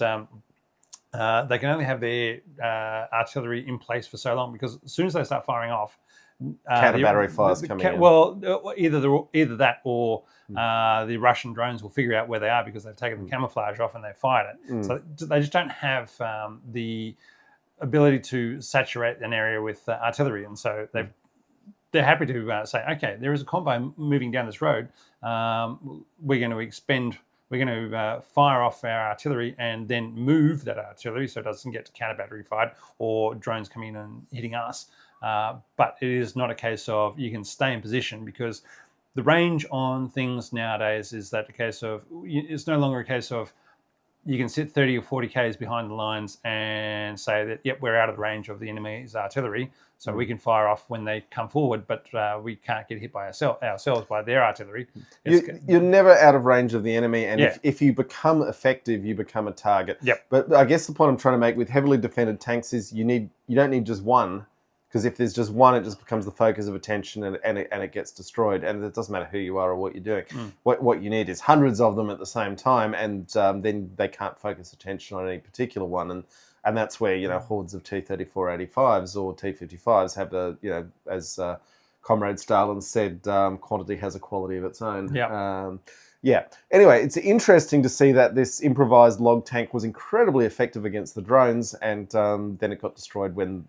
they can only have their artillery in place for so long, because as soon as they start firing off, counter battery fires coming in. Well, either that or the Russian drones will figure out where they are because they've taken the camouflage off and they've fired it. So they just don't have the ability to saturate an area with artillery, and so they're happy to say, okay, there is a convoy moving down this road. We're going to fire off our artillery and then move that artillery so it doesn't get counter battery fired or drones coming in and hitting us. But it is not a case of you can stay in position, because the range on things nowadays is that it's no longer a case of you can sit 30 or 40 k's behind the lines and say that, yep, we're out of the range of the enemy's artillery, so we can fire off when they come forward, but we can't get hit by ourselves by their artillery. You're never out of range of the enemy, and Yeah. if you become effective, you become a target. Yep. But I guess the point I'm trying to make with heavily defended tanks is you don't need just one, because if there's just one, it just becomes the focus of attention and it gets destroyed. And it doesn't matter who you are or what you're doing. What you need is hundreds of them at the same time, and then they can't focus attention on any particular one. And that's where, hordes of T-34-85s or T-55s have the, as Comrade Stalin said, quantity has a quality of its own. Yeah. Anyway, it's interesting to see that this improvised log tank was incredibly effective against the drones, and then it got destroyed when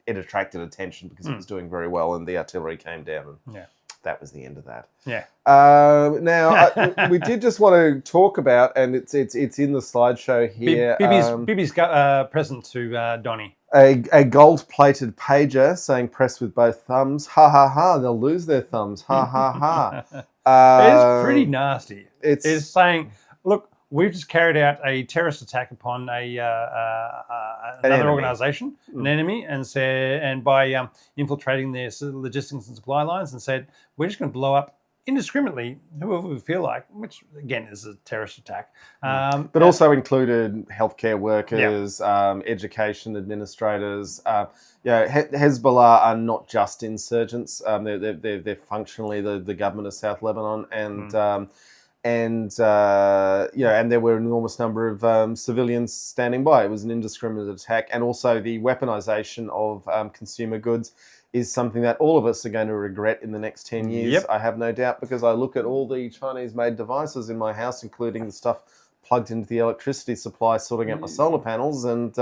it attracted attention because it was doing very well, and the artillery came down, and that was the end of that. Yeah. Now, we did just want to talk about, and it's in the slideshow here. Bibby's present to Donnie. A gold-plated pager saying "press with both thumbs." Ha ha ha! They'll lose their thumbs. Ha ha ha! It's pretty nasty. It's saying, look, we've just carried out a terrorist attack upon another organisation, an enemy, and by infiltrating their logistics and supply lines, and said, we're just going to blow up indiscriminately whoever we feel like, which again is a terrorist attack. But also included healthcare workers, education administrators. Hezbollah are not just insurgents. They're functionally the government of South Lebanon, and there were an enormous number of civilians standing by. It was an indiscriminate attack, and also the weaponization of consumer goods is something that all of us are going to regret in the next 10 years. Yep. I have no doubt, because I look at all the Chinese-made devices in my house, including the stuff plugged into the electricity supply, sorting out my solar panels, and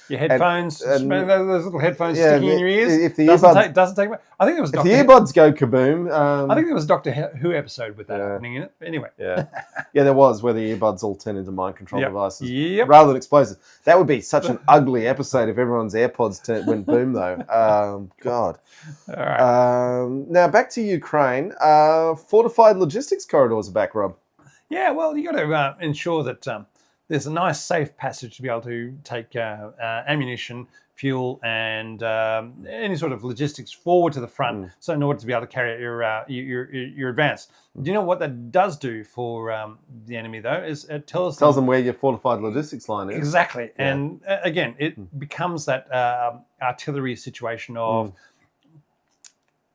your headphones, and those little headphones sticking in your ears. If the doesn't take. I think it was. If the earbuds go kaboom, I think there was a Doctor Who episode with that happening in it. But anyway, there was, where the earbuds all turn into mind control devices rather than explosives. That would be such an ugly episode if everyone's AirPods went boom, though. God. All right. Now back to Ukraine. Fortified logistics corridors are back, Rob. Yeah, well, you got to ensure that there's a nice, safe passage to be able to take ammunition, fuel, and any sort of logistics forward to the front. So in order to be able to carry out your advance. Do you know what that does do for the enemy, though? Is it tells them where your fortified logistics line is. Exactly, and again, it becomes that artillery situation of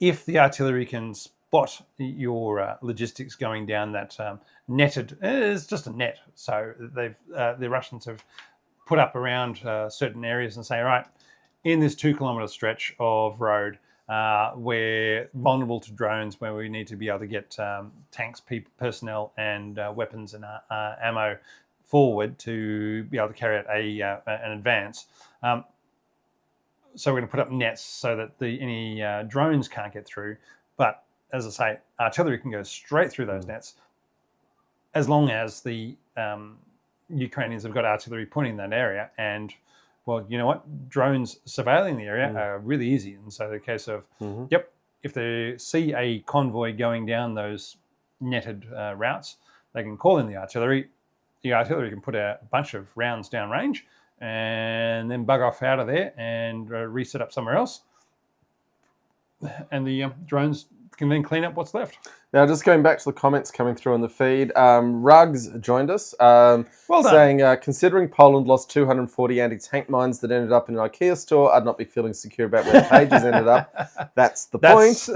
if the artillery can spot your logistics going down that netted, it's just a net. So the Russians have put up around certain areas and say, right, in this 2 kilometre stretch of road, we're vulnerable to drones, where we need to be able to get tanks, personnel, and weapons and ammo forward to be able to carry out an advance. So we're going to put up nets so that any drones can't get through. But as I say, artillery can go straight through those nets, as long as the Ukrainians have got artillery pointing in that area. And, well, you know what? Drones surveilling the area are really easy. And so the case of, if they see a convoy going down those netted routes, they can call in the artillery. The artillery can put a bunch of rounds downrange and then bug off out of there and reset up somewhere else. And the drones can then clean up what's left. Now, just going back to the comments coming through on the feed, Rugs joined us, well done. Saying, considering Poland lost 240 anti-tank mines that ended up in an IKEA store, I'd not be feeling secure about where the pages ended up. That's the point.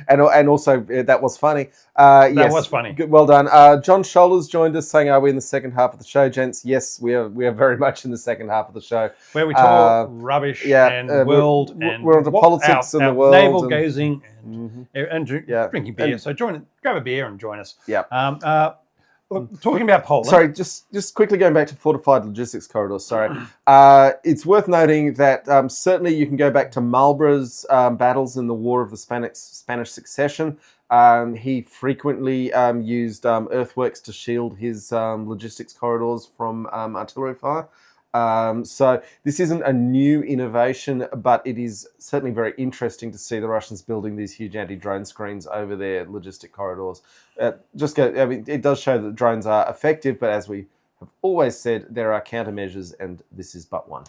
and also, that was funny. That was funny. Good, well done. John Schollers joined us, saying, are we in the second half of the show, gents? Yes, we are very much in the second half of the show. Where we talk rubbish and world. We're onto politics in the world. Navel gazing and drinking beer. So grab a beer and join us. Yeah. Look, talking about Poland. Sorry, just quickly going back to fortified logistics corridors. Sorry, it's worth noting that certainly you can go back to Marlborough's battles in the War of the Spanish Succession. He frequently used earthworks to shield his logistics corridors from artillery fire. So this isn't a new innovation, but it is certainly very interesting to see the Russians building these huge anti-drone screens over their logistic corridors. It does show that drones are effective, but as we have always said there are countermeasures, and this is but one.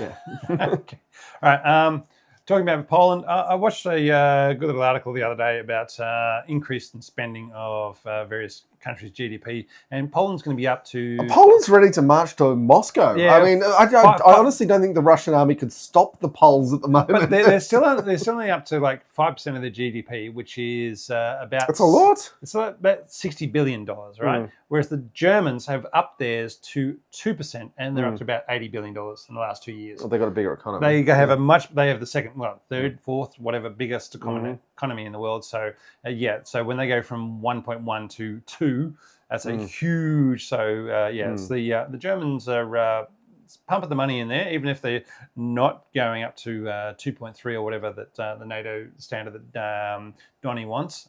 Yeah. Okay. All right. Talking about Poland, I watched a good little article the other day about increase in spending of various countries' GDP, and Poland's going to be up to... Poland's ready to march to Moscow. Yeah, I mean, I honestly don't think the Russian army could stop the Poles at the moment. But they're still only up to like 5% of their GDP, which is about... That's a lot. It's about $60 billion, right? Whereas the Germans have upped theirs to 2%, and they're up to about $80 billion in the last 2 years. Well, they've got a bigger economy. They have they have the second, third, fourth, whatever, biggest economy in the world. So, so when they go from 1.1 to 2, that's a huge, it's the Germans are pumping the money in there, even if they're not going up to 2.3 or whatever that the NATO standard that Donny wants.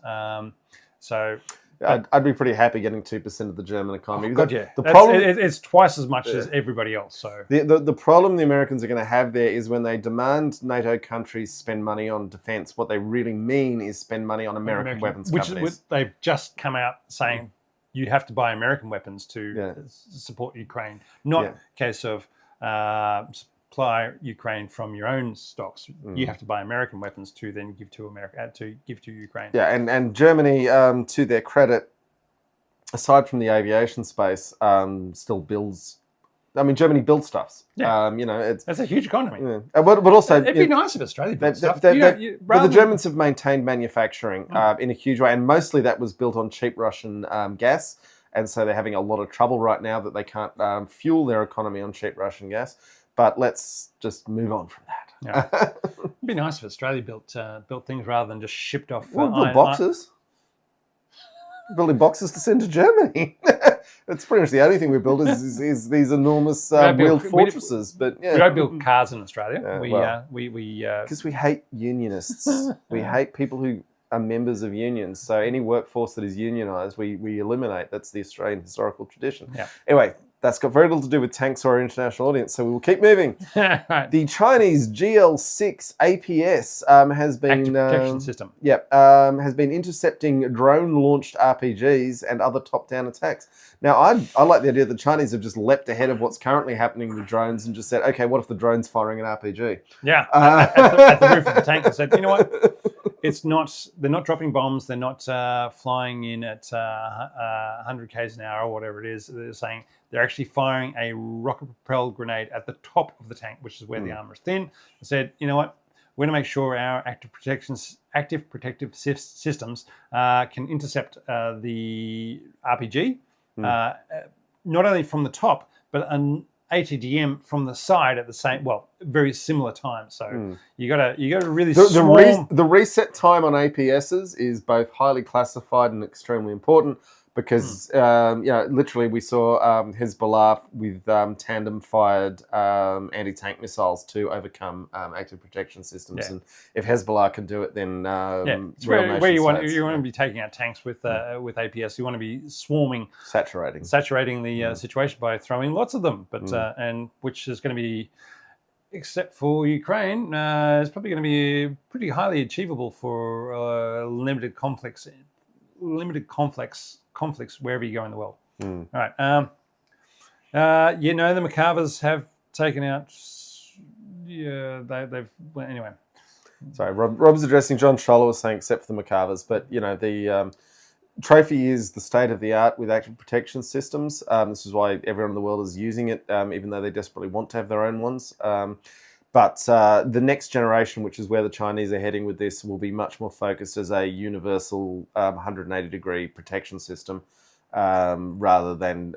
I'd be pretty happy getting 2% of the German economy. The problem it's twice as much as everybody else. So the problem the Americans are going to have there is when they demand NATO countries spend money on defence, what they really mean is spend money on American weapons companies. They've just come out saying you have to buy American weapons to support Ukraine, not a case of supply Ukraine from your own stocks. You have to buy American weapons to then give to America to give to Ukraine. Yeah, and Germany, to their credit, aside from the aviation space, still builds. I mean, Germany builds stuffs. Yeah, it's a huge economy. Yeah. But also, it'd be nice if Australia built stuff. But the Germans have maintained manufacturing in a huge way, and mostly that was built on cheap Russian gas. And so they're having a lot of trouble right now that they can't fuel their economy on cheap Russian gas. But let's just move on from that. Yeah. It'd be nice if Australia built things rather than just shipped off. Build boxes. Building boxes to send to Germany. That's pretty much the only thing we build is these enormous wheeled fortresses. But we don't build cars in Australia. Because we hate unionists. We hate people who are members of unions. So any workforce that is unionised, we eliminate. That's the Australian historical tradition. Yeah. Anyway, that's got very little to do with tanks or our international audience, so we will keep moving. Right. The Chinese GL6 APS has been active protection system. Has been intercepting drone-launched RPGs and other top-down attacks. Now, I like the idea that the Chinese have just leapt ahead of what's currently happening with drones and just said, okay, what if the drone's firing an RPG? Yeah, at the roof of the tank, and said, you know what? They're not dropping bombs. They're not flying in at 100 k's an hour or whatever it is. They're saying they're actually firing a rocket-propelled grenade at the top of the tank, which is where the armor is thin. They said, you know what? We're going to make sure our active protective systems can intercept the RPG, not only from the top, but an ATGM from the side at the same, very similar time. So you got to really the reset time on APSs is both highly classified and extremely important because literally we saw Hezbollah with tandem-fired anti-tank missiles to overcome active protection systems, and if Hezbollah can do it, then it's where you want to be taking out tanks with APS. You want to be swarming, saturating the situation by throwing lots of them, but and which is going to be, except for Ukraine, is probably going to be pretty highly achievable for limited conflicts wherever you go in the world. All right. The Makavas have taken out. Anyway. Sorry, Rob's addressing John Scholler was saying except for the Makavas, but the Trophy is the state of the art with active protection systems. This is why everyone in the world is using it, even though they desperately want to have their own ones. But the next generation, which is where the Chinese are heading with this, will be much more focused as a universal 180-degree protection system rather than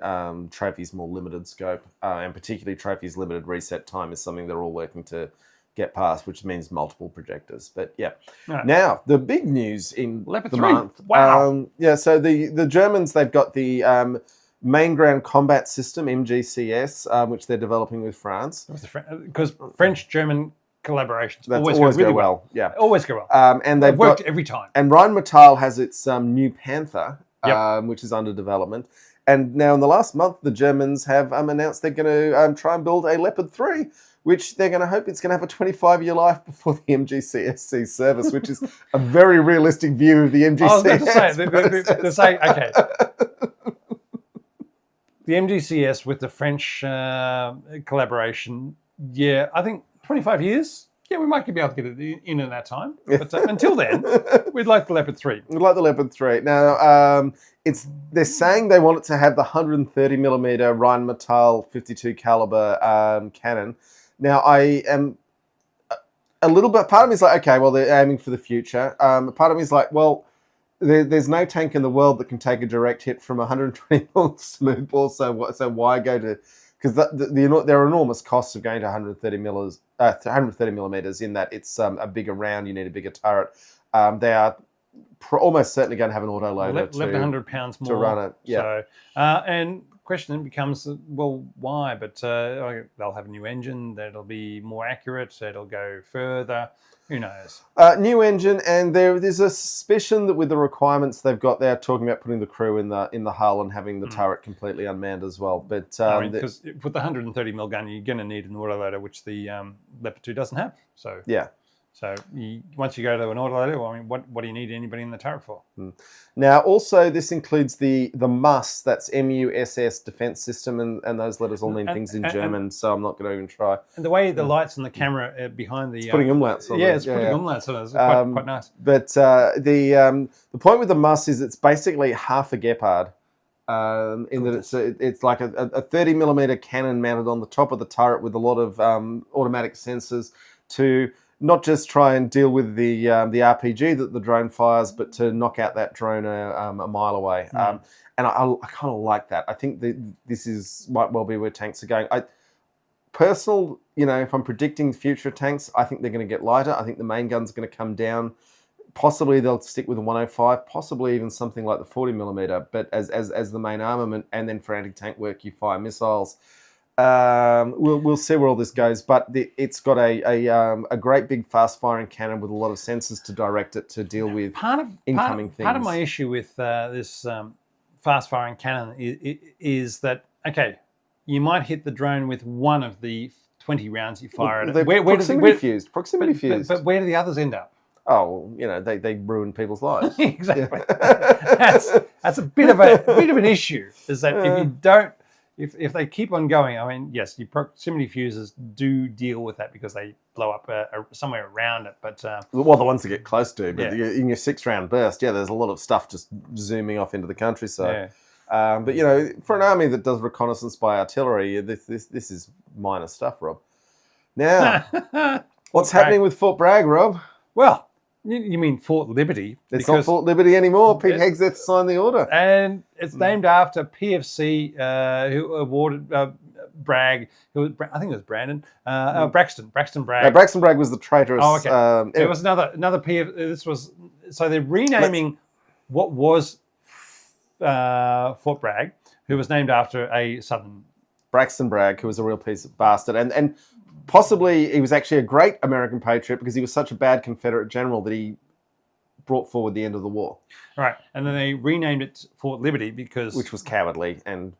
Trophy's more limited scope. And particularly Trophy's limited reset time is something they're all working to get past, which means multiple projectors. But right. Now the big news in Leopard the 3. month. Wow. So the Germans, they've got the Main Ground Combat System, MGCS, which they're developing with France. Because French-German collaborations always go really well. Yeah, always go well. And they've worked every time. And Rheinmetall has its new Panther, which is under development. And now in the last month, the Germans have announced they're going to try and build a Leopard 3, which they're going to hope it's going to have a 25-year life before the MGCS sees service, which is a very realistic view of the MGCS. I was about to say, they're saying, okay, the MGCS with the French collaboration, yeah, I think 25 years. Yeah, we might be able to get it in that time. But until then, we'd like the Leopard 3. We'd like the Leopard 3. Now, they're saying they want it to have the 130 millimeter Rheinmetall 52 caliber cannon. Now, I am a little bit, part of me is like, okay, well, they're aiming for the future. Part of me is like, well, there's no tank in the world that can take a direct hit from 120 mm smoothbore, so why go to... Because there are enormous costs of going to 130 millimeters in that it's a bigger round, you need a bigger turret. They are almost certainly going to have an autoloader 1,100 pounds more to run it. Yeah. So, and question then becomes, well, why? But they'll have a new engine that'll be more accurate, it'll go further. Who knows? New engine, and there's a suspicion that with the requirements they've got, they're talking about putting the crew in the hull and having the turret completely unmanned as well. But because with the 130 mil gun, you're going to need an autoloader, which the Leopard 2 doesn't have. So yeah. So once you go to an autoloader, well, I mean, what do you need anybody in the turret for? Now, also, this includes the MUSS, that's MUSS defense system, and those letters all mean things in German, so I'm not going to even try. And the way the lights on the camera behind the... It's putting umlauts on it. Yeah, it's putting umlauts on it. It's quite nice. But the point with the MUSS is it's basically half a Gepard. In that it's like a 30 millimeter cannon mounted on the top of the turret with a lot of automatic sensors to not just try and deal with the RPG that the drone fires, but to knock out that drone a mile away. And I kind of like that. I think this might well be where tanks are going. If I'm predicting future tanks, I think they're going to get lighter. I think the main gun's going to come down. Possibly they'll stick with a 105, possibly even something like the 40 millimeter, but as the main armament, and then for anti-tank work, you fire missiles. We'll see where all this goes, but it's got a great big fast-firing cannon with a lot of sensors to direct it to deal with incoming things. Part of my issue with this fast-firing cannon is that, okay, you might hit the drone with one of the 20 rounds you fire at it. Proximity fused. But where do the others end up? Oh, they ruin people's lives. Exactly. That's a bit of an issue. Is that if you don't. If they keep on going, I mean, yes, your proximity fuses do deal with that because they blow up somewhere around it. But well, the ones that get close to, but in your 6-round burst, there's a lot of stuff just zooming off into the countryside. Yeah. But for an army that does reconnaissance by artillery, this is minor stuff, Rob. Now, what's happening with Fort Bragg, Rob? Well, you mean Fort Liberty? It's not Fort Liberty anymore. Pete Hegseth signed the order. And it's named after PFC, who awarded Bragg, I think it was Braxton Bragg. No, Braxton Bragg was the traitorous... Oh, okay. There was another PF... So they're renaming what was Fort Bragg, who was named after a Southern... Braxton Bragg, who was a real piece of bastard. And possibly he was actually a great American patriot because he was such a bad Confederate general that he brought forward the end of the war. Right. And then they renamed it Fort Liberty because... Which was cowardly, and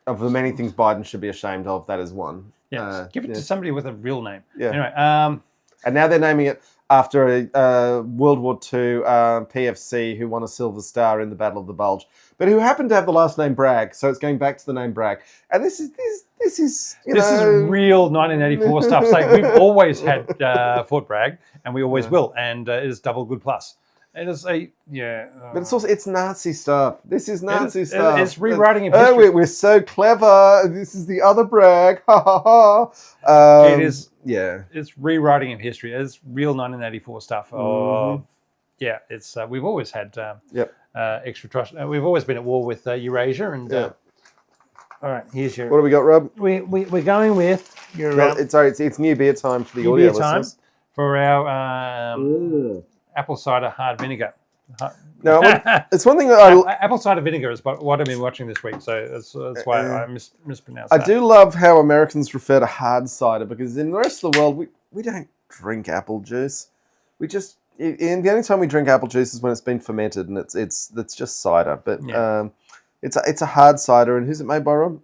of the many things Biden should be ashamed of, that is one. Yeah, give it to somebody with a real name. Yeah. Anyway, and now they're naming it after a World War II PFC who won a Silver Star in the Battle of the Bulge, but who happened to have the last name Bragg, so it's going back to the name Bragg. And this is real 1984 stuff. Like we've always had Fort Bragg, and we always will, and it is double good plus. It is but it's Nazi stuff. This is Nazi stuff. It's rewriting of history. We're so clever. This is the other Bragg. Ha ha ha. It is. Yeah, it's rewriting of history. It's real 1984 stuff. It's we've always had extra trust. We've always been at war with Eurasia, and all right, here's your. What do we got, Rob? We're going with your. It's near beer time for the audio listeners. For our apple cider hard vinegar. No, it's one thing apple cider vinegar is what I've been watching this week, so that's why I mispronounced that. I do love how Americans refer to hard cider because in the rest of the world we don't drink apple juice. We just the only time we drink apple juice is when it's been fermented and it's just cider. But it's a hard cider, and who's it made by, Rob?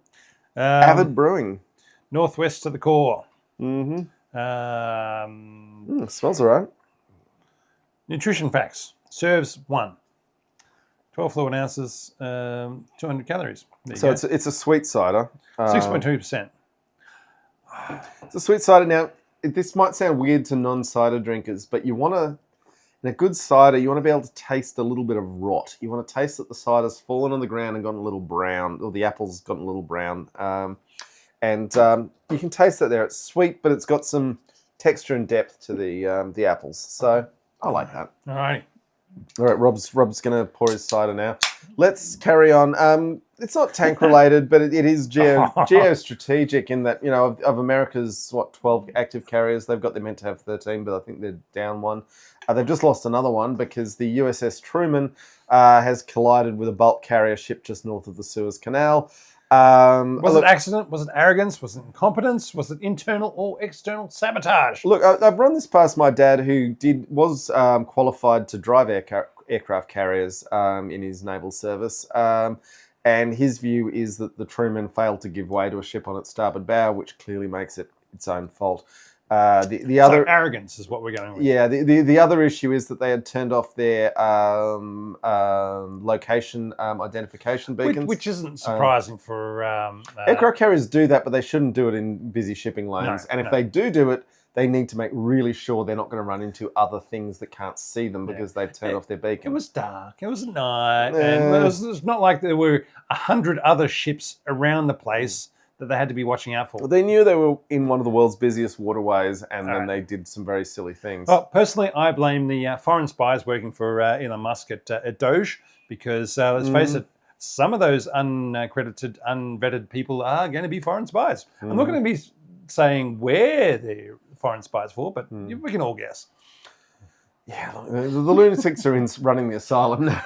Avid Brewing. Northwest to the core. Mm-hmm. Smells all right. Nutrition facts. Serves 1. 12 fluid ounces, 200 calories. So it's a sweet cider. 6.2%. It's a sweet cider. Now, this might sound weird to non-cider drinkers, but you want to, in a good cider, you want to be able to taste a little bit of rot. You want to taste that the cider's fallen on the ground and gotten a little brown, or the apple's gotten a little brown. And you can taste that there. It's sweet, but it's got some texture and depth to the apples. So I like that. All right. All right, Rob's going to pour his cider now. Let's carry on. It's not tank related, but it is geostrategic in that, of America's, 12 active carriers, they're meant to have 13, but I think they're down one. They've just lost another one because the USS Truman has collided with a bulk carrier ship just north of the Suez Canal. Was it accident? Was it arrogance? Was it incompetence? Was it internal or external sabotage? Look, I've run this past my dad, who was qualified to drive aircraft carriers in his naval service, and his view is that the Truman failed to give way to a ship on its starboard bow, which clearly makes it its own fault. The other arrogance is what we're going with. Yeah, the other issue is that they had turned off their location identification beacons, which isn't surprising for aircraft carriers do that, but they shouldn't do it in busy shipping lanes. If they do it, they need to make really sure they're not going to run into other things that can't see them because they've turned off their beacon. It was dark. It was night, and it's not like there were 100 other ships around the place that they had to be watching out for. Well, they knew they were in one of the world's busiest waterways, and then they did some very silly things. Well, personally, I blame the foreign spies working for Elon Musk at Doge, because let's face it, some of those uncredited, unvetted people are going to be foreign spies. I'm not going to be saying where they're foreign spies for, but we can all guess. Yeah, the lunatics are running the asylum now,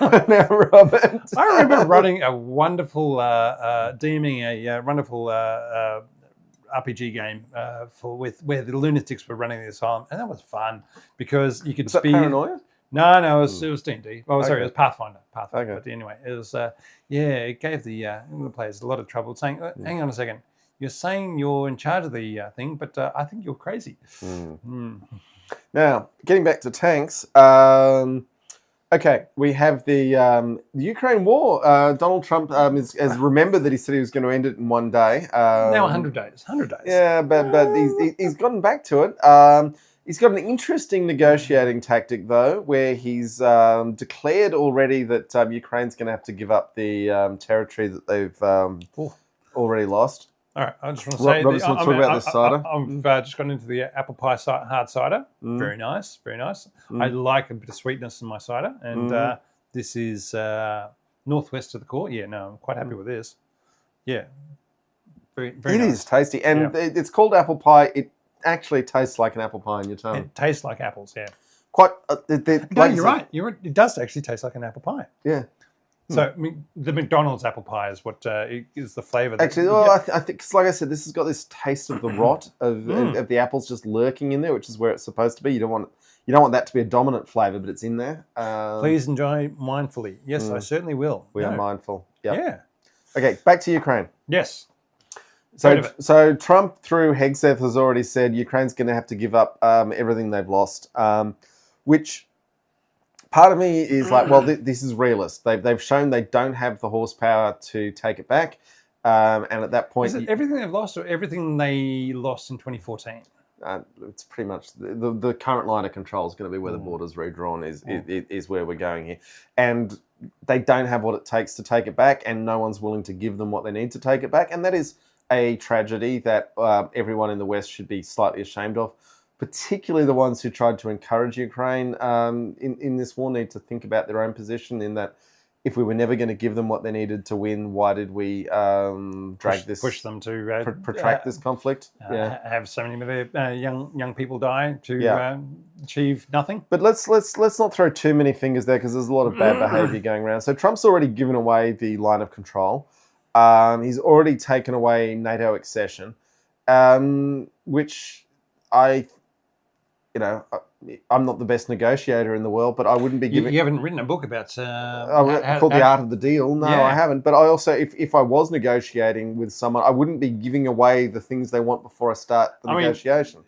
Robert. I remember running a wonderful, DMing a wonderful RPG game where the lunatics were running the asylum, and that was fun because you could Was that Paranoia? No, it was D&D. Oh, sorry, Okay. it was Pathfinder. Okay. But anyway, it was it gave the players a lot of trouble saying, "Hang on a second, you're saying you're in charge of the thing, but I think you're crazy." Now, getting back to tanks, okay, we have the Ukraine war. Donald Trump has remembered that he said he was going to end it in one day. Now 100 days. 100 days. Yeah, but he's gotten back to it. He's got an interesting negotiating tactic, though, where he's declared already that Ukraine's going to have to give up the territory that they've already lost. All right, I just want to say, Robert's want to talk about this cider. I've just gone into the apple pie hard cider. Very nice, very nice. I like a bit of sweetness in my cider, and this is northwest of the core. Yeah, no, I'm quite happy with this. Yeah, very nice. It is tasty, and it's called apple pie. It actually tastes like an apple pie in your tongue. It tastes like apples, yeah. Quite. No, you're right. You're right. It does actually taste like an apple pie. Yeah. So I mean, the McDonald's apple pie is what is the flavour. Actually, I think, because like I said, this has got this taste of the rot of the apples just lurking in there, which is where it's supposed to be. You don't want that to be a dominant flavour, but it's in there. Please enjoy mindfully. Yes, I certainly will. We are mindful. Yep. Yeah. Okay, back to Ukraine. Yes. So Trump, through Hegseth, has already said Ukraine's going to have to give up everything they've lost, which part of me is like, well, this is realist. They've shown they don't have the horsepower to take it back, and at that point, is it everything they've lost or everything they lost in 2014? It's pretty much the current line of control is going to be where the border's redrawn is where we're going here, and they don't have what it takes to take it back, and no one's willing to give them what they need to take it back, and that is a tragedy that everyone in the West should be slightly ashamed of. Particularly the ones who tried to encourage Ukraine in this war need to think about their own position, in that if we were never going to give them what they needed to win, why did we push them to protract this conflict? Have so many of their young people die to achieve nothing. But let's not throw too many fingers there, because there's a lot of bad behaviour going around. So Trump's already given away the line of control. He's already taken away NATO accession, which I'm not the best negotiator in the world, but I wouldn't be giving... You haven't written a book about... called The Art of the Deal. No, I haven't. But I also, if I was negotiating with someone, I wouldn't be giving away the things they want before I start the negotiation.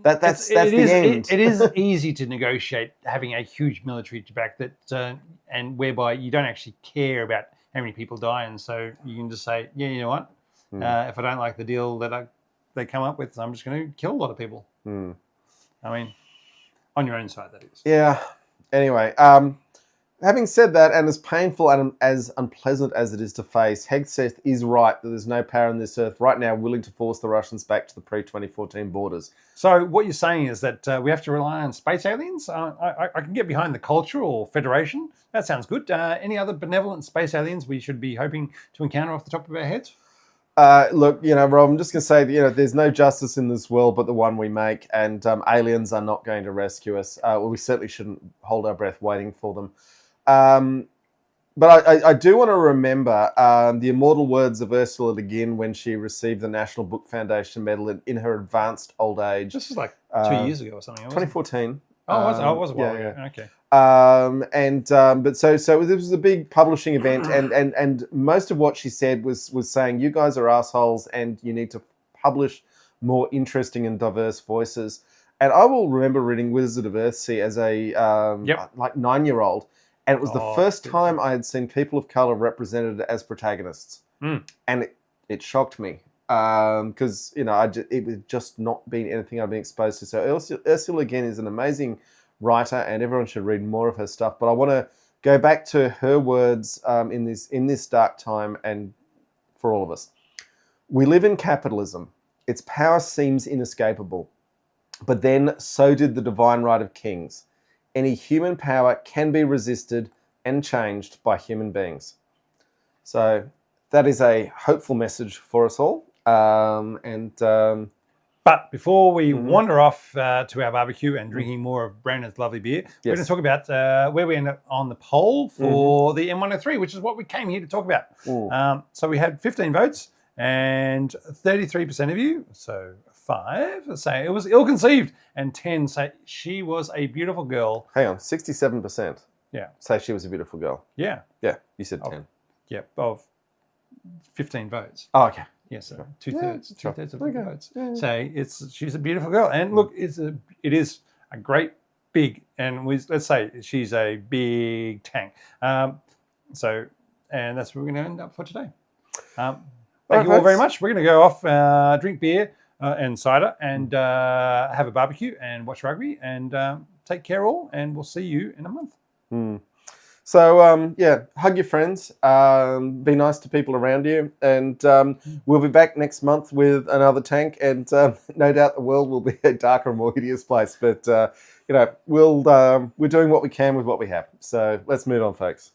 That's the end. It is easy to negotiate having a huge military back that and whereby you don't actually care about how many people die, and so you can just say, yeah, you know what, if I don't like the deal that they come up with, I'm just going to kill a lot of people. I mean, on your own side, that is. Yeah. Anyway, having said that, and as painful and as unpleasant as it is to face, Hegseth is right that there's no power on this earth right now willing to force the Russians back to the pre-2014 borders. So what you're saying is that we have to rely on space aliens? I can get behind the culture or federation. That sounds good. Any other benevolent space aliens we should be hoping to encounter off the top of our heads? Look, Rob, I'm just going to say that, there's no justice in this world but the one we make, and aliens are not going to rescue us. Well, we certainly shouldn't hold our breath waiting for them. But I do want to remember the immortal words of Ursula Le Guin when she received the National Book Foundation Medal in her advanced old age. This was like 2 years ago or something. 2014. Oh, it was a while ago. Okay. But so this was a big publishing event, and most of what she said was saying, you guys are assholes and you need to publish more interesting and diverse voices. And I will remember reading Wizard of Earthsea as a like 9-year-old, and it was the first time I had seen people of color represented as protagonists, and it shocked me because it had just not been anything I've been exposed to. So Ursula again is an amazing writer, and everyone should read more of her stuff. But I want to go back to her words in this dark time, and for all of us, we live in capitalism. Its power seems inescapable, but then so did the divine right of kings. Any human power can be resisted and changed by human beings. So that is a hopeful message for us all. But before we wander off to our barbecue and drinking more of Brandon's lovely beer, we're going to talk about where we end up on the poll for the M103, which is what we came here to talk about. So we had 15 votes and 33% of you, so 5, say it was ill-conceived, and 10 say she was a beautiful girl. Hang on, 67%. Yeah. Say she was a beautiful girl. Yeah. Yeah, you said 10. Yeah, of 15 votes. Oh, okay. Yes, so two-thirds of the votes. Yeah. Say she's a beautiful girl, and look, it is a great big, and let's say she's a big tank. And that's where we're going to end up for today. Thank you all very much. We're going to go off, drink beer and cider, and have a barbecue and watch rugby, and take care all, and we'll see you in a month. So, hug your friends, be nice to people around you, and we'll be back next month with another tank, and no doubt the world will be a darker and more hideous place, but, we're doing what we can with what we have. So let's move on, folks.